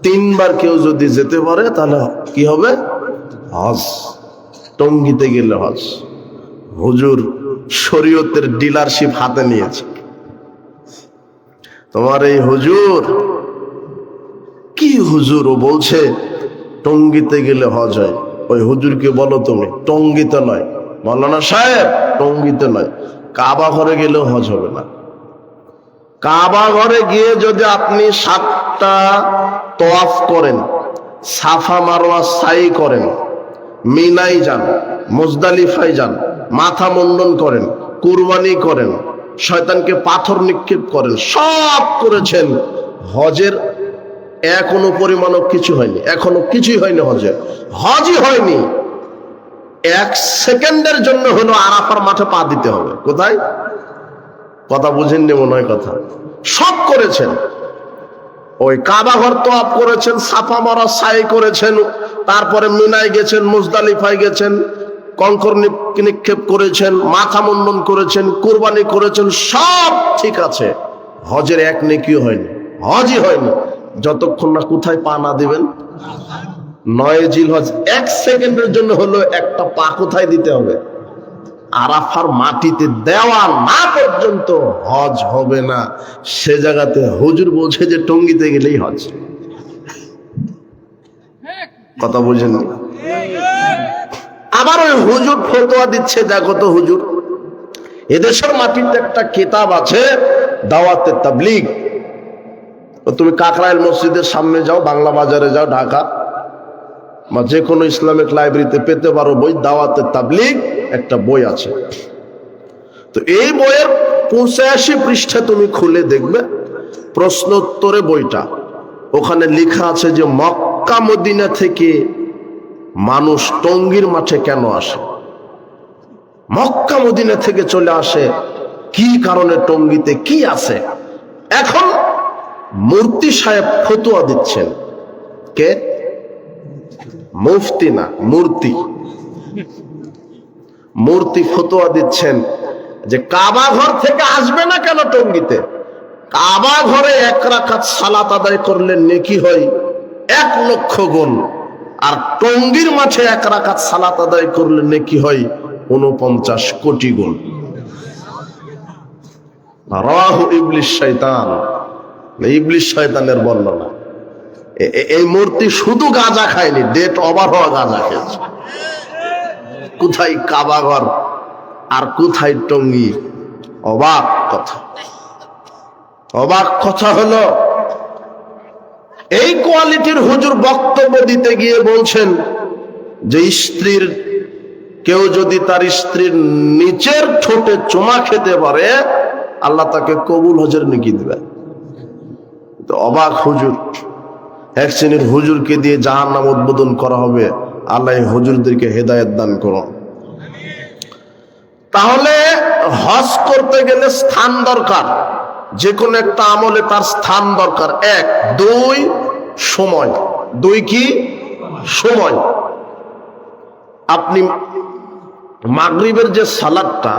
3 বার কেউ যদি যেতে পারে তাহলে কি হবে? হজ। টঙ্গীতে গেলে হজ। হুজুর শরীয়তের ডিলারশিপ হাতে নিয়েছে। তোমার এই হুজুর কি হুজুর? ও বলছে টঙ্গীতে গেলে হজ হয়। ওই হুজুরকে বলো তুমি, টঙ্গীতে নয়, মাওলানা সাহেব টঙ্গীতে নয়, কাবা ঘরে গেলেও হজ হবে না। কাবা ঘরে গিয়ে যদি আপনি 7টা তওয়াফ করেন, সাফা মারওয়া সাই করেন, মিনাই যান, মুজদালিফায় যান, মাথা মুন্ডন করেন, কুরবানি করেন, শয়তানকে পাথর নিক্ষেপ করেন, সব করেছেন, হজের এখনো পরিমাণও কিছু হয়নি, এখনো কিছুই হয়নি। হজই হয়নি। 1 সেকেন্ডের জন্য হলো আরাফার মাঠে পা দিতে হবে। কোথায়? কথা বুঝেননি মনে হয় কথা। সব করেছেন, ওই কাবা ঘর তওয়াফ করেছেন, সাফা মারা সাই করেছেন, তারপরে মিনায় গেছেন, মুজদালিফায় গেছেন, কঙ্কর নিক্ষেপ করেছেন, মাথা মুন্ডন করেছেন, কুরবানি করেছেন, সব ঠিক আছে। হজের 1 নেকিও হয়নি, হজই হয়নি যতক্ষণ না কোথায় পা না দিবেন? 9 জিলহজ। 1 সেকেন্ডের জন্য হলো একটা পা কোথায় দিতে হবে? আরাফার মাটিতে দেওয়া না পর্যন্ত হজ হবে না। সে জায়গাতে হুজুর বলছে যে টঙ্গীতে গেলেই হজ। কথা বুঝেন? আবার ওই হুজুর ফতোয়া দিচ্ছে, দেখো তো হুজুর, এদেশের মাটিতে একটা কিতাব আছে দাওয়াতে তাবলীগ। তুমি কাকরাইল মসজিদের সামনে যাও, বাংলা বাজারে যাও, ঢাকা বা যে কোনো ইসলামিক লাইব্রেরিতে পেতে পারো বই, দাওয়াতে তাবলীগ একটা বই আছে। তো এই বইয়ের 85 পৃষ্ঠা তুমি খুলে দেখবে, প্রশ্ন উত্তরে বইটা। ওখানে লেখা আছে যে মক্কা মদিনা থেকে মানুষ টঙ্গীর মাঠে কেন আসে, মক্কা মদিনা থেকে চলে আসে কি কারণে, টঙ্গীতে কি আছে। এখন মুফতি সাহেব ফতোয়া দিচ্ছেন। কে? মুফতি না, মূর্তি। মূর্তি ফতোয়া দিচ্ছেন যে কাবা ঘর থেকে আসবে না কেন টঙ্গীতে? কাবা ঘরে 1 রাকাত সালাত আদায় করলে নেকি হয় 1 লক্ষ গুণ, আর টঙ্গীর মাঠে 1 রাকাত সালাত আদায় করলে নেকি হয় 49 কোটি গুণ। রাহু ইবলিস শয়তান, ইবলিস শয়তানের বর্ণনা। এই মূর্তি শুধু গাঁজা খায়নি, ডেট ওভার হওয়া গাঁজা খেয়েছে। কোথায় কাবা ঘর আর কোথায় টঙ্গী? অবাক কথা। অবাক কথা হলো এই কোয়ালিটির হুজুর বক্তব্য দিতে গিয়ে বলছেন যে স্ত্রীর কেউ যদি তার স্ত্রীর নিচের ঠোঁটে চুমা খেতে পারে আল্লাহ তাকে কবুল হজের নেকি দিবে। তো অবাক হুজুর। 1 শ্রেণীর হুজুরকে দিয়ে জাহান্নাম উদ্বোধন করা হবে আল্লাহ হুজুরদেরকে হেদায়েত দান করুন। তাহলে হজ করতে গেলে স্থান দরকার, যে কোনো একটা আমলে তার স্থান দরকার। এক, দুই সময়। দুই কি? সময়। আপনি মাগরিবের যে সালাতটা,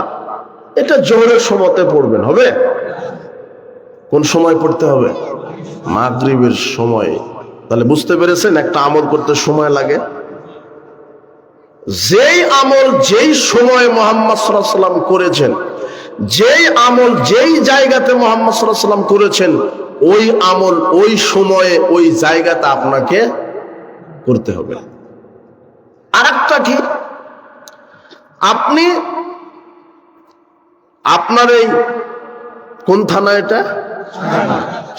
এটা জোহরের সময়তে পড়বেন, হবে? কোন সময় পড়তে হবে? মাগরিবের সময়। তাহলে বুঝতে পেরেছেন একটা আমল করতে সময় লাগে। যেই আমল যেই সময়ে মুহাম্মদ সাল্লাল্লাহু আলাইহি ওয়াসাল্লাম করেছেন, যেই আমল যেই জায়গাতে মুহাম্মদ সাল্লাল্লাহু আলাইহি ওয়াসাল্লাম করেছেন, ওই আমল ওই সময়ে ওই জায়গাতে আপনাকে করতে হবে। আরেকটা কি, আপনি আপনার এই কোন থানা এটা?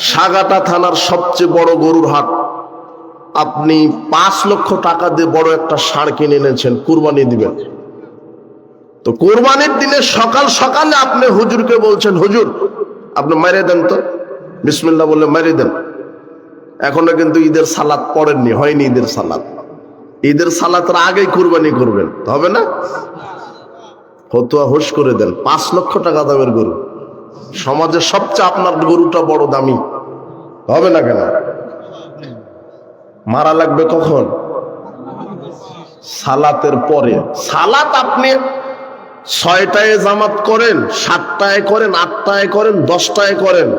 সাগাটা থানার সবচেয়ে বড় গরুর হাট। আপনি 5 লক্ষ টাকা দিয়ে বড় একটা ষাঁড় কিনে এনেছেন, কুরবানি দিবেন। তো কুরবানির দিনে সকাল সকালে আপনি হুজুরকে বলছেন, হুজুর আপনি মেরে দেন তো, বিসমিল্লাহ বলে মেরে দেন। এখনো কিন্তু ঈদের সালাত পড়েননি, হয়নি ঈদের সালাত। ঈদের সালাতের আগেই কুরবানি করবেন, হবে না? ফতুয়া হুশ করে দেন। 5 লক্ষ টাকা দামের গরু, সমাজে সবচেয়ে আপনার গরুটা বড় দামি, হবে না কেন? মারা লাগবে কখন? সালাতের পরে। সালাত আপনি 6টায় জামাত করেন, 7টায় করেন, 8টায় করেন, 10টায় করেন,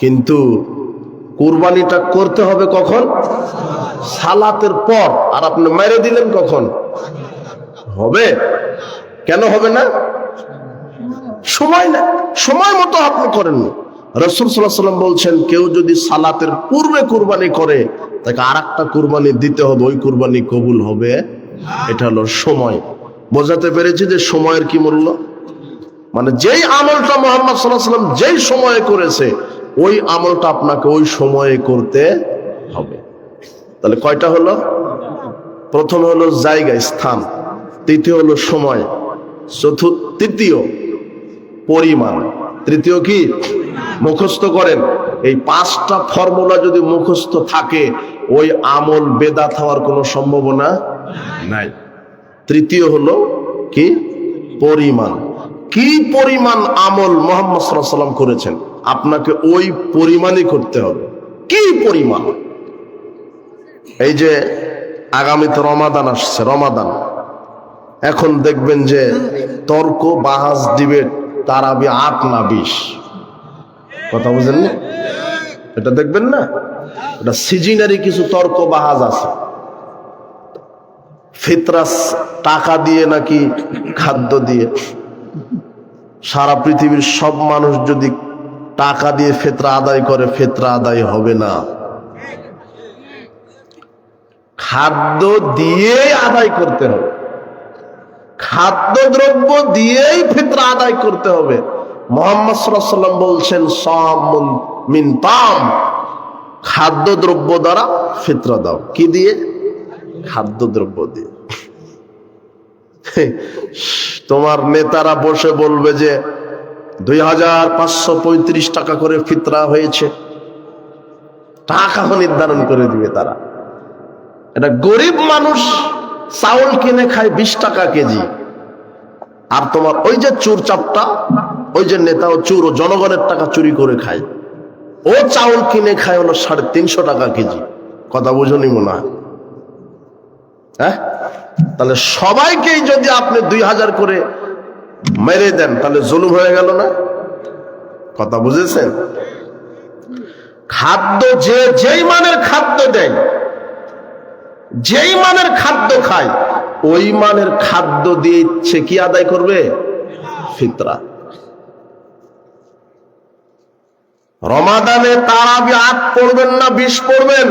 কিন্তু কুরবানিটা করতে হবে কখন? সালাতের পর। আর আপনি মেরে দিলেন কখন? হবে? কেন হবে না? সময় না, সময় মতো আপনি করেননি। রাসূল সাল্লাল্লাহু আলাইহি ওয়াসাল্লাম বলছেন, কেউ যদি সালাতের পূর্বে কুরবানি করে, তাকে আরেকটা কুরবানি দিতে হবে, ওই কুরবানি কবুল হবে। এটা হলো সময়। বোঝাতে পেরেছি যে সময়ের কি মূল্য? মানে যেই আমলটা মুহাম্মদ সাল্লাল্লাহু আলাইহি ওয়াসাল্লাম যেই সময়ে করেছে, ওই আমলটা আপনাকে ওই সময়ে করতে হবে। তাহলে কয়টা হলো? প্রথম হলো জায়গা, স্থান। তৃতীয় হলো সময়। তৃতীয় পরিমাণ। তৃতীয় কি? মুখস্থ করেন। এই 5টা ফর্মুলা যদি মুখস্থ থাকে, ওই আমল বেদাত হওয়ার কোনো সম্ভাবনা নাই। তৃতীয় হলো কি? পরিমাণ। কি পরিমাণ আমল মুহাম্মদ সাল্লাল্লাহু আলাইহি ওয়াসাল্লাম করেছেন, আপনাকে ওই পরিমাণই করতে হবে। কি পরিমাণ? এই যে আগামীতে রমাদান আসছে, রমাদান, এখন দেখবেন যে তর্ক বাহাস ডিবেট, তারাবি 8 না 20। কথা বুঝেন না? এটা দেখবেন না, এটা সিজনারি কিছু তর্ক বাহাজ আছে। ফিতরাস টাকা দিয়ে নাকি খাদ্য দিয়ে। সারা পৃথিবীর সব মানুষ যদি টাকা দিয়ে ফিতরা আদায় করে, ফিতরা আদায় হবে না। খাদ্য দিয়েই আদায় করতে হবে, খাদ্যদ্রব্য দিয়েই ফিতরা আদায় করতে হবে। মুহাম্মদ সাল্লাল্লাহু আলাইহি ওয়াসাল্লাম বলছেন, সামুন মিন তাম, খাদ্যদ্রব্য দ্বারা ফিতরা দাও। কি দিয়ে? খাদ্যদ্রব্য দিয়ে। তোমার নেতারা বসে বলবে যে 2535 টাকা করে ফিতরা হয়েছে, টাকা নির্ধারণ করে দিবে তারা। এটা গরিব মানুষ চাউল কিনে খায় 20 টাকা কেজি, আর তোমার ওই যে চোর চাপটা, ওই যে নেতা ও চোর, ও জনগণের টাকা চুরি করে খায়, ও চাউল কিনে খায় হলো 350 টাকা কেজি। কথা বুঝুনি মনে হয়? হ্যাঁ, তাহলে সবাইকেই যদি আপনি 2000 করে মেরে দেন, তাহলে জুলুম হয়ে গেল না? কথা বুঝেছেন? খাদ্য যেই মানের খাদ্য দেয়, যেই মানের খাদ্য খায়, ওই মানের খাদ্য দিয়ে ইচ্ছে কি আদায় করবে? ফিতরা। রমাদানে তারাবি 8 পড়বেন না 20 পড়বেন?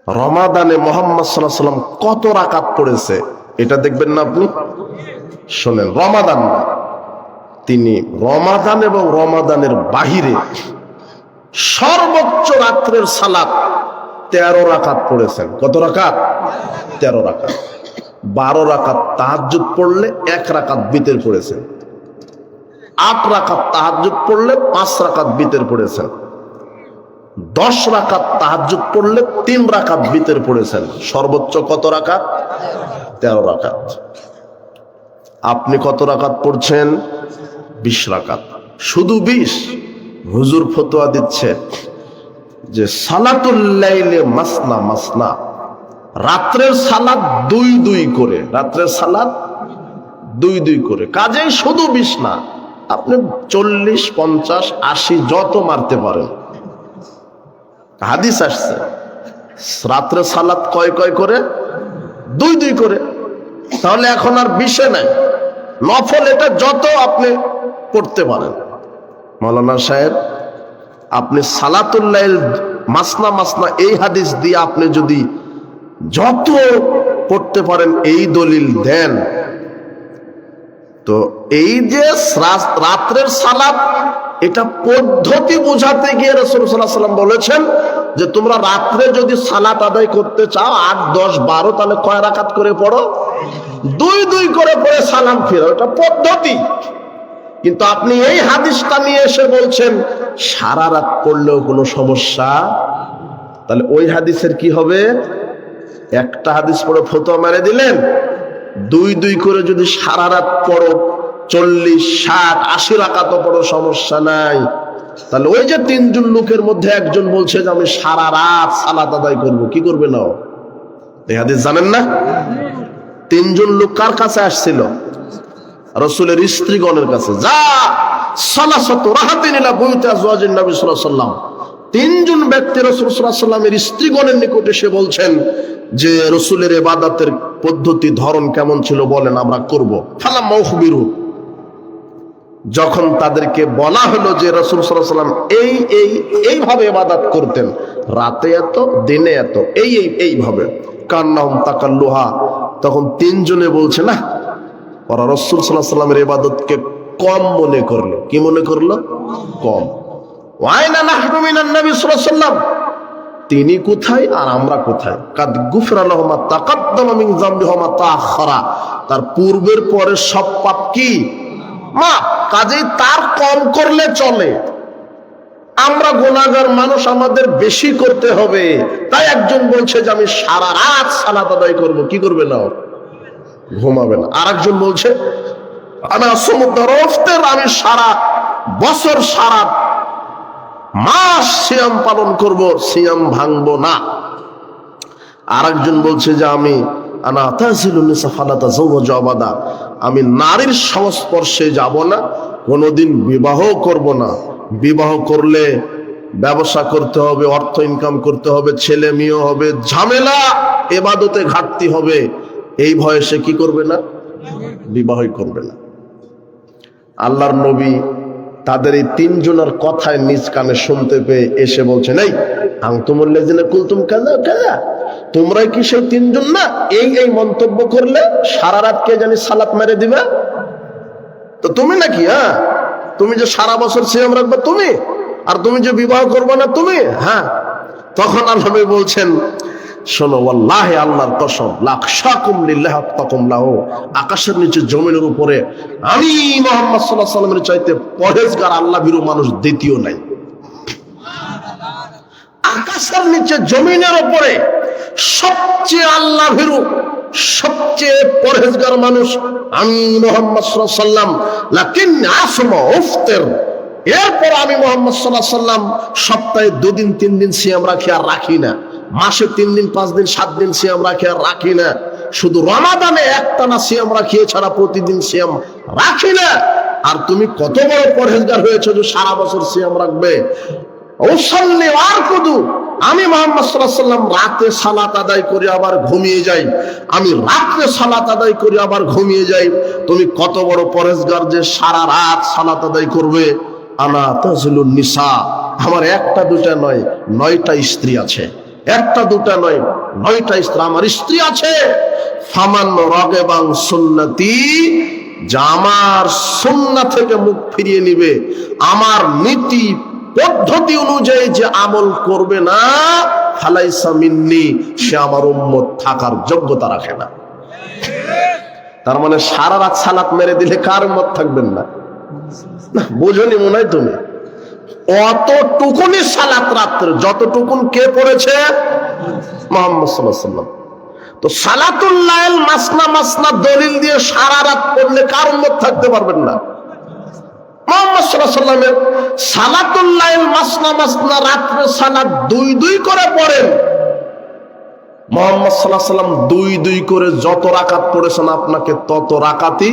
রমাদানে মুহাম্মদ সাল্লাল্লাহু আলাইহি ওয়াসাল্লাম কত রাকাত পড়েছে এটা দেখবেন না আপনি? শোনেন, রমাদান, তিনি রমাদান এবং রমাদানের বাহিরে সর্বোচ্চ রাত্রের সালাত 13 রাকাত পড়েছেন। কত রাকাত? 13 রাকাত। 12 রাকাত তাহাজ্জুদ পড়লে 1 রাকাত বিতর পড়েছেন। 8 রাকাত তাহাজ্জুদ পড়লে 5 রাকাত বিতর পড়েছেন। 10 রাকাত তাহাজ্জুদ পড়লে 3 রাকাত ভিতর পড়েছেন, সর্বোচ্চ কত রাকাত? 13 রাকাত। আপনি কত রাকাত পড়ছেন? 20 রাকাত। শুধু 20? হুজুর ফতোয়া দিচ্ছে যে সালাতুল লাইলে মাসনা মাসনা, রাত্রের সালাত 2 করে, রাত্রের সালাত 2 করে। কাজেই শুধু 20 না, আপনি 40, 50, 80 যত মারতে পারেন। হাদিস আসছে রাত্রের সালাত কয় করে? 2 করে। তাহলে এখন আর 20 নাই, নফল এটা যত আপনি পড়তে পারেন। মাওলানা সাহেব, আপনি সালাতুল লাইল মাসনা মাসনা এই হাদিস দিয়ে আপনি যদি যত পড়তে পারেন এই দলিল দেন, তো এই যে রাত্রের সালাত, এটা পদ্ধতি বোঝাতে গিয়ে রাসূল সাল্লাল্লাহু আলাইহি ওয়াসাল্লাম বলেছেন যে তোমরা রাত্রে যদি সালাত আদায় করতে চাও 8, 10, 12, তাহলে কয় রাকাত করে পড়ো? 2 করে পড়ে সালাম ফেরাও, এটা পদ্ধতি। কিন্তু আপনি এই হাদিসটা নিয়ে এসে বলছেন সারা রাত পড়লেও কোনো সমস্যা। তাহলে ওই হাদিসের কি হবে? একটা হাদিস পড়ে ফতোয়া মেরে দিলেন, 2 করে যদি সারা রাত পড়ো, 40, 60, 80 রাকাতও পড়ো, সমস্যা নাই। তাহলে ওই যে 3 জন লোকের মধ্যে একজন বলছে যে আমি সারা রাত সালাত আদায় করবো, কি করবে না? এই হাদিস জানেন না? 3 জন লোক কার কাছে আসছিল? রাসূলের স্ত্রীগণের কাছে। যা সালাসাতু রাহাতিন ইলা বুয়ুতি আজওয়াজিন নবী সাল্লাল্লাহু আলাইহি ওয়াসাল্লাম, 3 জন ব্যক্তি রাসূল সাল্লাল্লাহু আলাইহি ওয়াসাল্লামের স্ত্রীগণের নিকটে এসে বলছেন যে রাসূলের ইবাদতের পদ্ধতি ধরন কেমন ছিল বলেন, আমরা করব। ফালাম্মা উখবিরু, যখন তাদেরকে বলা হলো যে রাসূল সাল্লাল্লাহু আলাইহি ওয়াসাল্লাম এইভাবে ইবাদত করতেন, রাতে এত, দিনে এত, এইভাবে, কান্নাহুম তাকাল্লুহা, তখন 3 জনে বলছে না, ওরা রাসূল সাল্লাল্লাহু আলাইহি ওয়াসাল্লামের ইবাদতকে কম মনে করলো। কি মনে করলো? কম। ওয়াইনা নাহনু মিনান নবী সাল্লাল্লাহু আলাইহি ওয়াসাল্লাম, তিনি কোথায় আর আমরা কোথায়? কাদ গুফরা লাহুম মা তাকাদ্দামা মিন যামবিহিম মা তাআখারা, তার পূর্বের পরের সব পাপ কি মা, কাজেই তার কম করলে চলে। আমরা গুনাহগার মানুষ, আমাদের বেশি করতে হবে। তাই একজন বলছে যে আমি সারা রাত সালাত আদায় করব, কি করবে না? ঘুমাবে না। আর একজন বলছে আমি আমি সারা বছর সারা মাস সিয়াম পালন করব, সিয়াম ভাঙবো না। আর একজন বলছে যে আমি আমি নারীর সংস্পর্শে যাব না, কোনোদিন বিবাহ করব না। বিবাহ করলে ব্যবসা করতে হবে, অর্থ ইনকাম করতে হবে, ছেলে মেয়ে হবে, ঝামেলা, ইবাদতে ঘাটতি হবে, এই ভয়ে সে কি করবে না? বিবাহই করবে না। আল্লাহর নবী তাদের এই 3 জনের কথায় নিজ কানে শুনতে পেয়ে এসে বলছেন, এই আনতুমুল্লাযিনা কুলতুম কাযা কাযা, তোমরাই কি সেই 3 জন না? এই মন্তব্য করলে সারা রাত কে জানি সালাত মেরে দিবে, তো তুমি নাকি? হ্যাঁ, তুমি যে সারা বছর সিয়াম রাখবে তুমি, আর তুমি যে বিবাহ করবে না তুমি। হ্যাঁ, তখন আল্লাহ নবী বলছেন, শোনো, ওয়াল্লাহি আল্লাহর কসম, লাখশাকুম লিল্লাহি আত্তাকুম লাহু, আকাশের নিচে জমিনের উপরে আমি মুহাম্মদ সাল্লাল্লাহু আলাইহি ওয়াসাল্লামের চাইতে পরহেজগার আল্লাহ ভীরু মানুষ দ্বিতীয় নাই। আকাশের নিচে জমিনের উপরে সবচেয়ে আল্লাহ ভীরু, সবচেয়ে পরহেজগার মানুষ আমি মুহাম্মদ সাল্লাল্লাহু আলাইহি ওয়াসাল্লাম। লাকিন আসমা উফতির, এরপর আমি মুহাম্মদ সাল্লাল্লাহু আলাইহি ওয়াসাল্লাম সপ্তাহে 2 দিন 3 দিন সিয়াম রাখি আর রাখি না, মাসে 3 দিন 5 দিন 7 দিন সিয়াম রাখি আর রাখি না, শুধু রমাদানে একটানা সিয়াম রাখি, এছাড়া প্রতিদিন সিয়াম রাখি না। আর তুমি কত বড় পরহেজগার হয়েছে যে সারা বছর সিয়াম রাখবে? ওসাল্লি ওয়ারকুদু, আমি মুহাম্মদ সাল্লাল্লাহু আলাইহি ওয়াসাল্লাম রাতে সালাত আদায় করে আবার ঘুমিয়ে যাই, আমি রাতে সালাত আদায় করে আবার ঘুমিয়ে যাই। তুমি কত বড় পরহেজগার যে সারা রাত সালাত আদায় করবে? আনা তাজলুন নিসা, আমার একটা দুটা নয় 9টা স্ত্রী আছে, একটা দুটা নয় 9টা স্ত্রী আমার স্ত্রী আছে। ফামান রাগিবান সুন্নতি, যে আমার সুন্নাহ থেকে মুখ ফিরিয়ে নিবে, আমার নীতি পদ্ধতি অনুযায়ী যে আমল করবে না, ফালাইসা মিন্নি, সে আমার উম্মত থাকার যোগ্যতা রাখে না। তার মানে সারা রাত সালাত মেরে দিলে কার উম্মত থাকবেন না? বুঝনি মনে হয় তুমি? অতটুকুনি সালাত রাত্রে, যতটুকুন কে পড়েছে? মুহাম্মদ সাল্লাল্লাহু আলাইহি ওয়াসাল্লাম। তো সালাতুল লাইল মাসনা মাসনা দলিল দিয়ে সারা রাত পড়লে কার উম্মত থাকতে পারবেন না? মুহাম্মদ সাল্লাল্লাহু আলাইহি ওয়াসাল্লামের সালাতুল লাইল মাসনা মাসনা রাত্রে সালাত দুই দুই করে পড়েন। মুহাম্মদ সাল্লাল্লাহু আলাইহি ওয়াসাল্লাম দুই দুই করে যত রাকাত পড়েছেন আপনাকে তত রাকাতই,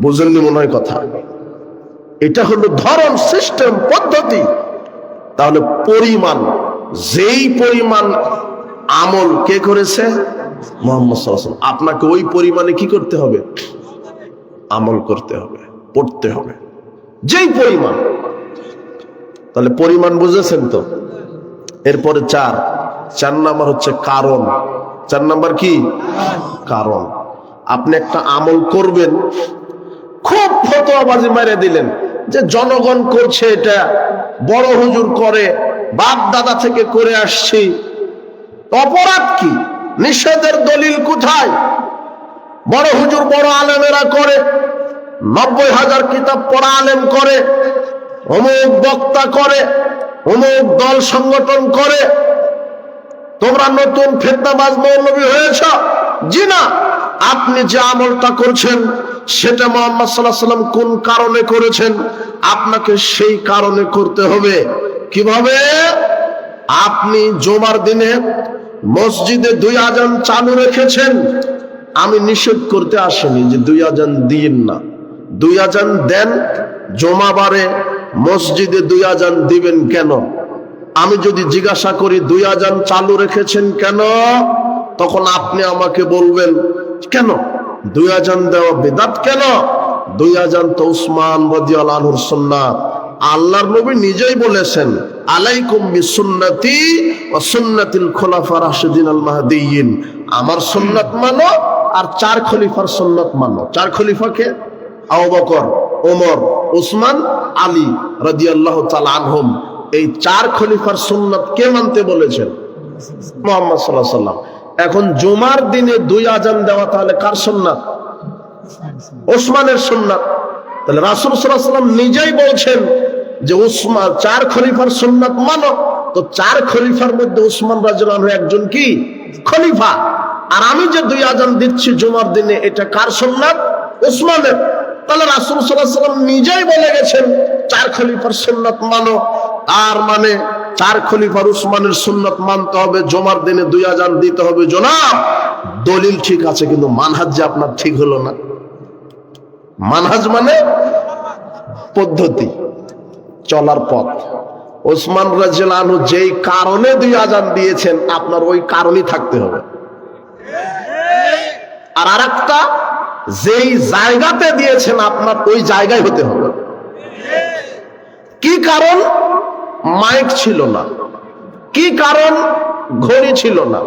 বুঝেননি মনে হয় কথা। এটা হলো ধরন, সিস্টেম, পদ্ধতি। তাহলে পরিমাণ, যেই পরিমাণ আমল কে করেছে? মুহাম্মদ সাল্লাল্লাহু আলাইহি ওয়াসাল্লাম। আপনাকে ওই পরিমাণে কি করতে হবে? আমল করতে হবে, পড়তে হবে, যেই পরিমাণ। তাহলে পরিমাণ বুঝেছেন তো? এরপরে চার নাম্বার হচ্ছে কারণ। 4 নাম্বার কি? কারণ। আপনি একটা আমল করবেন, খুব ফতোয়াবাজি মেরে দিলেন যে জনগণ করছে, এটা বড় হুজুর করে, বাপ দাদা থেকে করে আসছি, অপরাধ কি? নিষেধের দলিল কোথায়? বড় হুজুর বড় আলেমেরা করে, 90,000 কিতাব পড়া আলেম করে, অমুক বক্তা করে, অমুক দল সংগঠন করে। তোমরা নতুন ফিতনাবাজ মৌলবী হয়েছ? জি না, আপনি যে আমলটা করছেন সেটা মুহাম্মদ সাল্লাল্লাহু আলাইহি ওয়াসাল্লাম কোন কারণে করেছেন, আপনাকে সেই কারণে করতে হবে। কিভাবে? আপনি জুমার দিনে মসজিদে 2 আযান চালু রেখেছেন, আমি নিষেধ করতে আসিনি যে 2 আযান দিন না, 2 আযান দেন। জুমাবারে মসজিদে 2 আযান দিবেন কেন? আমি যদি জিজ্ঞাসা করি 2 আযান চালু রেখেছেন কেন, তখন আপনি আমাকে বলবেন কেন 2 আযান দেওয়া বিদআত? কেন 2 আযান তো উসমান রাদিয়াল্লাহু আনহুর সুন্নাত। আল্লাহর নবী নিজেই বলেছেন, আলাইকুম বিসুন্নতি ওয়া সুন্নাতিল খুলাফার রাশিদিন আল মাহদিয়িন। আমার সুন্নাত মানো আর 4 খলিফার সুন্নাত মানো। 4 খলিফাকে? আবু বকর, ওমর, উসমান, আলী রাদিয়াল্লাহু তাআলা আনহুম। এই 4 খলিফার সুন্নাত কে মানতে বলেছেন? মুহাম্মদ সাল্লাল্লাহু আলাইহি ওয়াসাল্লাম। এখন জুমার দিনে 2 আযান দেওয়া তাহলে কার সুন্নাত? উসমানের সুন্নাত। তাহলে রাসূল সাল্লাল্লাহু আলাইহি ওয়াসাল্লাম নিজেই বলছেন যে উসমান 4 খলিফার সুন্নাত মানো। তো 4 খলিফার মধ্যে উসমান রাদিয়াল্লাহু আনহু একজন কি? খলিফা। আর আমি যে 2 আযান দিচ্ছি জুমার দিনে, এটা কার সুন্নাত? উসমানের। তাহলে রাসূল সাল্লাল্লাহু আলাইহি ওয়াসাল্লাম নিজেই বলে গেছেন 4 খলিফার সুন্নাত মানো। আর মানে 4 খলিফার উসমানের সুন্নাত মানতে হবে, জুমার দিনে 2 আযান দিতে হবে। জনাব, দলিল ঠিক আছে, কিন্তু মানহাজ যে আপনার ঠিক হলো না। মানহাজ মানে পদ্ধতি, চলার পথ। ওসমান রাদিয়াল্লাহু আনহু যেই কারণে 2 আযান দিয়েছেন, আপনার ওই কারণই থাকতে হবে। আর আরেকটা, যেই জায়গাতে দিয়েছেন আপনার ওই জায়গায় হতে হবে। কি কারণ? মাইক ছিল না। কি কারণ? ঘড়ি ছিল না।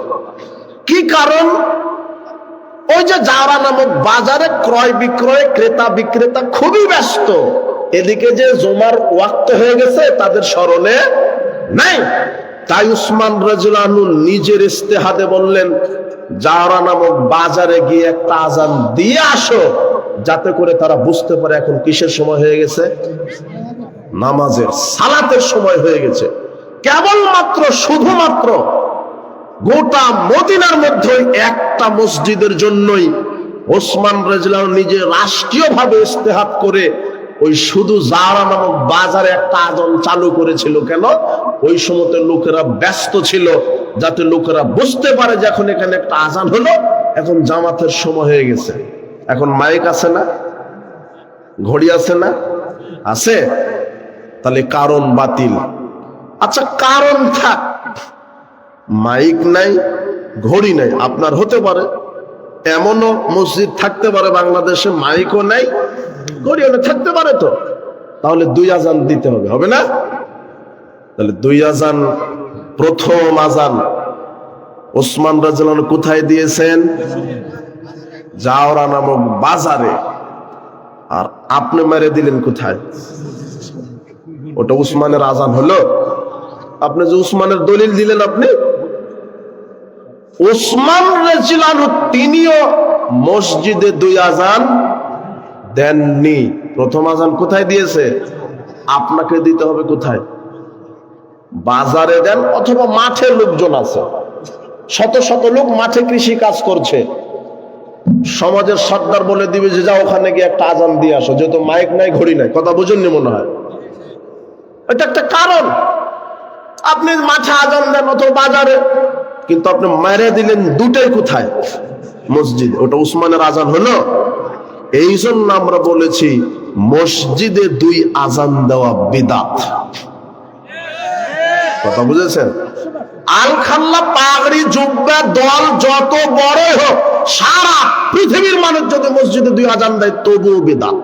কি কারণ? ওই যে জাওরা নামক বাজারে ক্রয় বিক্রয়, ক্রেতা বিক্রেতা খুবই ব্যস্ত, এদিকে যে জুমার ওয়াক্ত হয়ে গেছে তাদের স্মরণে নাই। তাই উসমান রাদিয়াল্লাহু আনহু নিজের ইস্তেহাদে বললেন, জাওরা নামক বাজারে গিয়ে একটা আযান দিয়ে আসো, যাতে করে তারা বুঝতে পারে এখন কিসের সময় হয়ে গেছে? নামাজের, সালাতের সময় হয়ে গেছে। কেবলমাত্র, শুধুমাত্র গোটা মদিনার মধ্যে একটা মসজিদের জন্যই ওসমান রাদিয়াল্লাহু আনহু নিজে রাষ্ট্রীয়ভাবে ইস্তেহাদ করে ওই শুধু জাওরা নামক বাজারে একটা আযান চালু করেছিল। কেন? ওই সময়তে লোকেরা ব্যস্ত ছিল, যাতে লোকেরা বুঝতে পারে যে এখন এখানে একটা আযান হলো, এখন জামাতের সময় হয়ে গেছে। এখন মাইক আছে না? ঘড়ি আছে না? আছে। তাহলে কারণ বাতিল। আচ্ছা, কারণ থাক, মাইক নাই, ঘড়ি নাই, আপনার হতে পারে। এমনও মসজিদ থাকতে পারে বাংলাদেশে মাইকও নাই, ঘড়িও না, থাকতে পারে। তো তাহলে 2 আযান দিতে হবে, হবে না? তাহলে 2 আযান, প্রথম আযান ওসমান রাদিয়াল্লাহু আনহু কোথায় দিয়েছেন? জাওরা নামক বাজারে। আর আপনি মেরে দিলেন কোথায়? ওটা উসমানের আযান হলো? আপনি যে উসমানের দলিল দিলেন, আপনি উসমান রাদিয়াল্লাহু আনহু তিনিও মসজিদে 2 আযান দেননি। প্রথম আযান কোথায় দিয়েছে? আপনাকে দিতে হবে কোথায়? বাজারে দেন, অথবা মাঠে লোকজন আছে, শত শত লোক মাঠে কৃষি কাজ করছে, সমাজের সর্দার বলে দিবে যে যাও ওখানে গিয়ে একটা আজান দিয়ে আসো, যেহেতু মাইক নাই ঘড়ি নাই। কথা বুঝেননি মনে হয়? এটা একটা কারণ। আপনি মাঠে আজান দেন অথবা বাজারে, কিন্তু আপনি মেরে দিলেন দুটাই কোথায়? মসজিদ। ওটা উসমানের আজান হলো? এই জন্য আমরা বলেছি মসজিদে দুই আজান দেওয়া বিদআত। কথা বুঝেছেন? আল খাল্লা পাগড়ি জুব্বা দল যত বড়ই হোক, সারা পৃথিবীর মানুষ যদি মসজিদে দুই আজান দেয় তবুও বিদআত।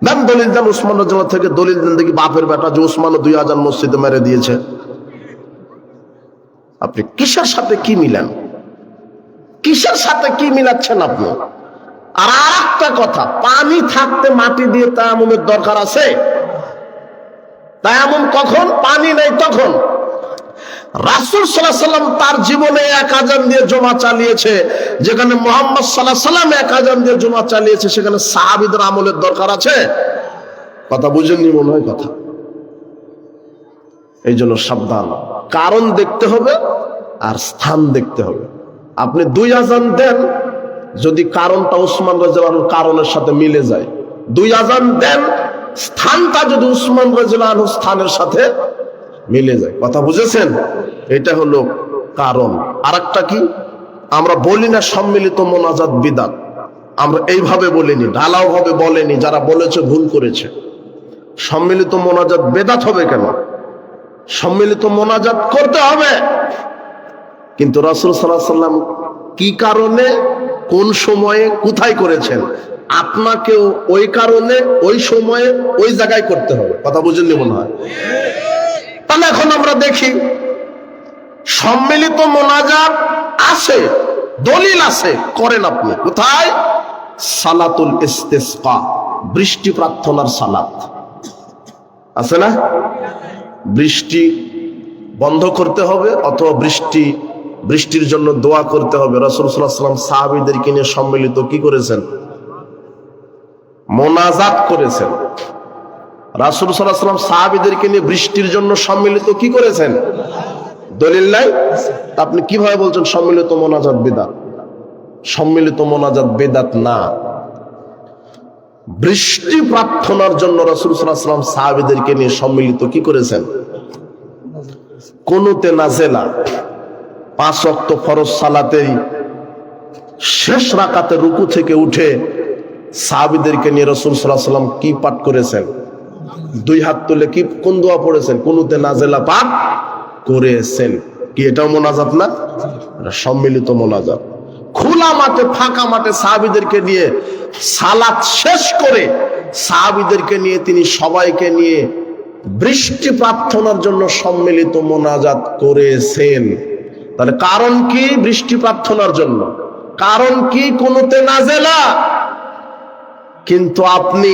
দেন দলিল দেন, উসমান রাদিয়াল্লাহু থেকে দলিল দেন দেখি বাপের বেটা যে উসমানও দুই আজান মসজিদে মেরে দিয়েছে। আপনি কিসের সাথে কি মিলান? কিসের সাথে কি মিলাচ্ছেন আপনি? আর আরেকটা কথা, পানি থাকতে মাটি দিয়ে তায়াম্মুমের দরকার আছে? তায়াম্মুম কখন? পানি নেই তখন। রাসূল সাল্লাল্লাহু আলাইহি সাল্লাম তার জীবনে এক আযান দিয়ে জুমা চালিয়েছে, যেখানে মুহাম্মদ সাল্লাল্লাহু আলাইহি সাল্লাম এক আযান দিয়ে জুমা চালিয়েছে, সেখানে সাহাবীদের আমলের দরকার আছে? কথা বুঝেননি মনে হয় কথা। এই জন্য সাবধান, কারণ দেখতে হবে আর স্থান দেখতে হবে। আপনি দুই আযান দেন, যদি কারণটা উসমান রাদিয়াল্লাহু আনহুর কারণের সাথে মিলে যায়, দুই আযান দেন, স্থানটা যদি উসমান রাদিয়াল্লাহু আনহুর স্থানের সাথে মিলে যায়। কথা বুঝেছেন? এটা হলো কারণ। আরেকটা কি, আমরা বলি না সম্মিলিত মোনাজাত বিদআত, আমরা এইভাবে বলিনি, ঢালাও ভাবে বলেনি, যারা বলেছে ভুল করেছে। সম্মিলিত মোনাজাত বিদআত হবে কেন? সম্মিলিত মোনাজাত করতে হবে, কিন্তু রাসূল সাল্লাল্লাহু আলাইহি সাল্লাম কি কারণে, কোন সময়ে, কোথায় করেছেন, আপনাকেও ওই কারণে, ওই সময়ে, ওই জায়গায় করতে হবে। কথা বুঝেননি মনে হয়? তাহলে এখন আমরা দেখি সম্মিলিত মোনাজাত আছে, দলিল আছে, করেন আপনি কোথায়? সালাতুল ইস্তিসকা, বৃষ্টি প্রার্থনার সালাত আছে না? বৃষ্টি বন্ধ করতে হবে, অথবা বৃষ্টির জন্য দোয়া করতে হবে। রাসূল সাল্লাল্লাহু আলাইহি ওয়াসাল্লাম সাহাবীদেরকে নিয়ে সম্মিলিত কি করেছেন? মোনাজাত করেছেন। রাসূল সাল্লাল্লাহু আলাইহি ওয়াসাল্লাম সাহাবীদেরকে নিয়ে বৃষ্টির জন্য সম্মিলিত কি করেছেন? দলিল নাই? আপনি কিভাবে বলছেন সম্মিলিত মোনাজাত বিদআত? সম্মিলিত মোনাজাত বিদআত না। বৃষ্টি প্রার্থনার জন্য রাসূল সাল্লাল্লাহু আলাইহি ওয়াসাল্লাম সাহাবীদেরকে নিয়ে সম্মিলিত কি করেছেন? কুনুতে নাজেলা, 5 ওয়াক্ত ফরজ সালাতেই শেষ রাকাতে রুকু থেকে উঠে সাহাবীদেরকে নিয়ে রাসূল সাল্লাল্লাহু আলাইহি ওয়াসাল্লাম কি পাঠ করেছেন? দুই হাত তুলে কি কোন দোয়া পড়েছেন? কুনুতে নাজেলা পাঠ করেছেন। কি এটাও মোনাজাত না? এটা সম্মিলিত মোনাজাত। খোলা মাঠে, ফাঁকা মাঠে সাহাবীদেরকে নিয়ে সালাত শেষ করে সাহাবীদেরকে নিয়ে তিনি সবাইকে নিয়ে বৃষ্টি প্রার্থনার জন্য সম্মিলিত মোনাজাত করেছেন। তাহলে কারণ কি? বৃষ্টি প্রার্থনার জন্য। কারণ কি? কুনুতে নাজেলা। কিন্তু আপনি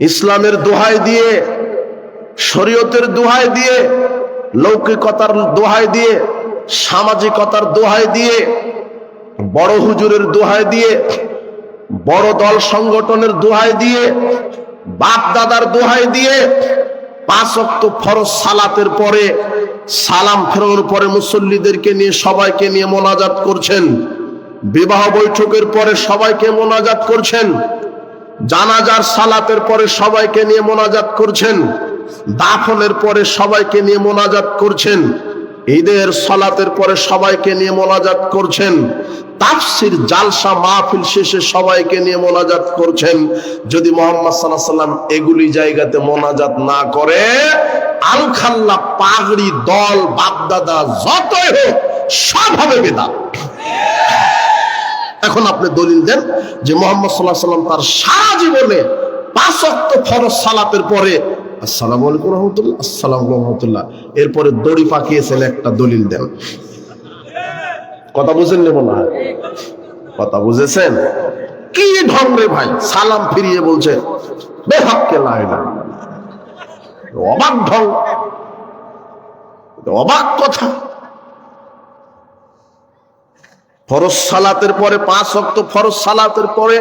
ইসলামের দোহাই দিয়ে, শরীয়তের দোহাই দিয়ে, লৌকিকতার দোহাই দিয়ে, সামাজিকতার দোহাই দিয়ে, বড় হুজুরের দোহাই দিয়ে, বড় দল সংগঠনের দোহাই দিয়ে, বাপ দাদার দোহাই দিয়ে 5 ওয়াক্ত ফরজ সালাতের পরে সালাম ফেরানোর পরে মুসল্লিদেরকে নিয়ে সবাইকে নিয়ে মোনাজাত করছেন। বিবাহ বৈঠকের পরে সবাইকে মোনাজাত করছেন। জানাজার সালাতের পরে সবাইকে নিয়ে মোনাজাত করছেন। দাফনের পরে সবাইকে নিয়ে মোনাজাত করছেন। ঈদের সালাতের পরে সবাইকে নিয়ে মোনাজাত করছেন। তাফসীর জালসা মাহফিল শেষে সবাইকে নিয়ে মোনাজাত করছেন। যদি মুহাম্মদ সাল্লাল্লাহু আলাইহি ওয়াসাল্লাম এগুলি জায়গাতে মোনাজাত না করে, আল খাল্লা পাগড়ি দল বাপদাদা যতই হোক সব হবে বিদআত। এখন আপনি দলিল দেন যে মুহাম্মদ সাল্লাল্লাহু আলাইহি ওয়াসাল্লাম তার সারা জীবনে 5 ওয়াক্ত ফরজ সালাতের পরে আসসালামু আলাইকুম ওয়া রাহমাতুল্লাহ, আসসালামু আলাইকুম ওয়া রাহমাতুল্লাহ, এরপরে দড়ি পাকিয়েছেন, একটা দলিল দেন। কথা বুঝেন না মনে হয়? কথা বুঝেছেন? কি ঢং রে ভাই, সালাম ফিরিয়ে বলছে বেহাক্কে লা ইলাহা ইল্লাল্লাহ। অবাক ঢং, অবাক কথা। ফরজ সালাতের পরে 5 ওয়াক্ত ফরজ সালাতের পরে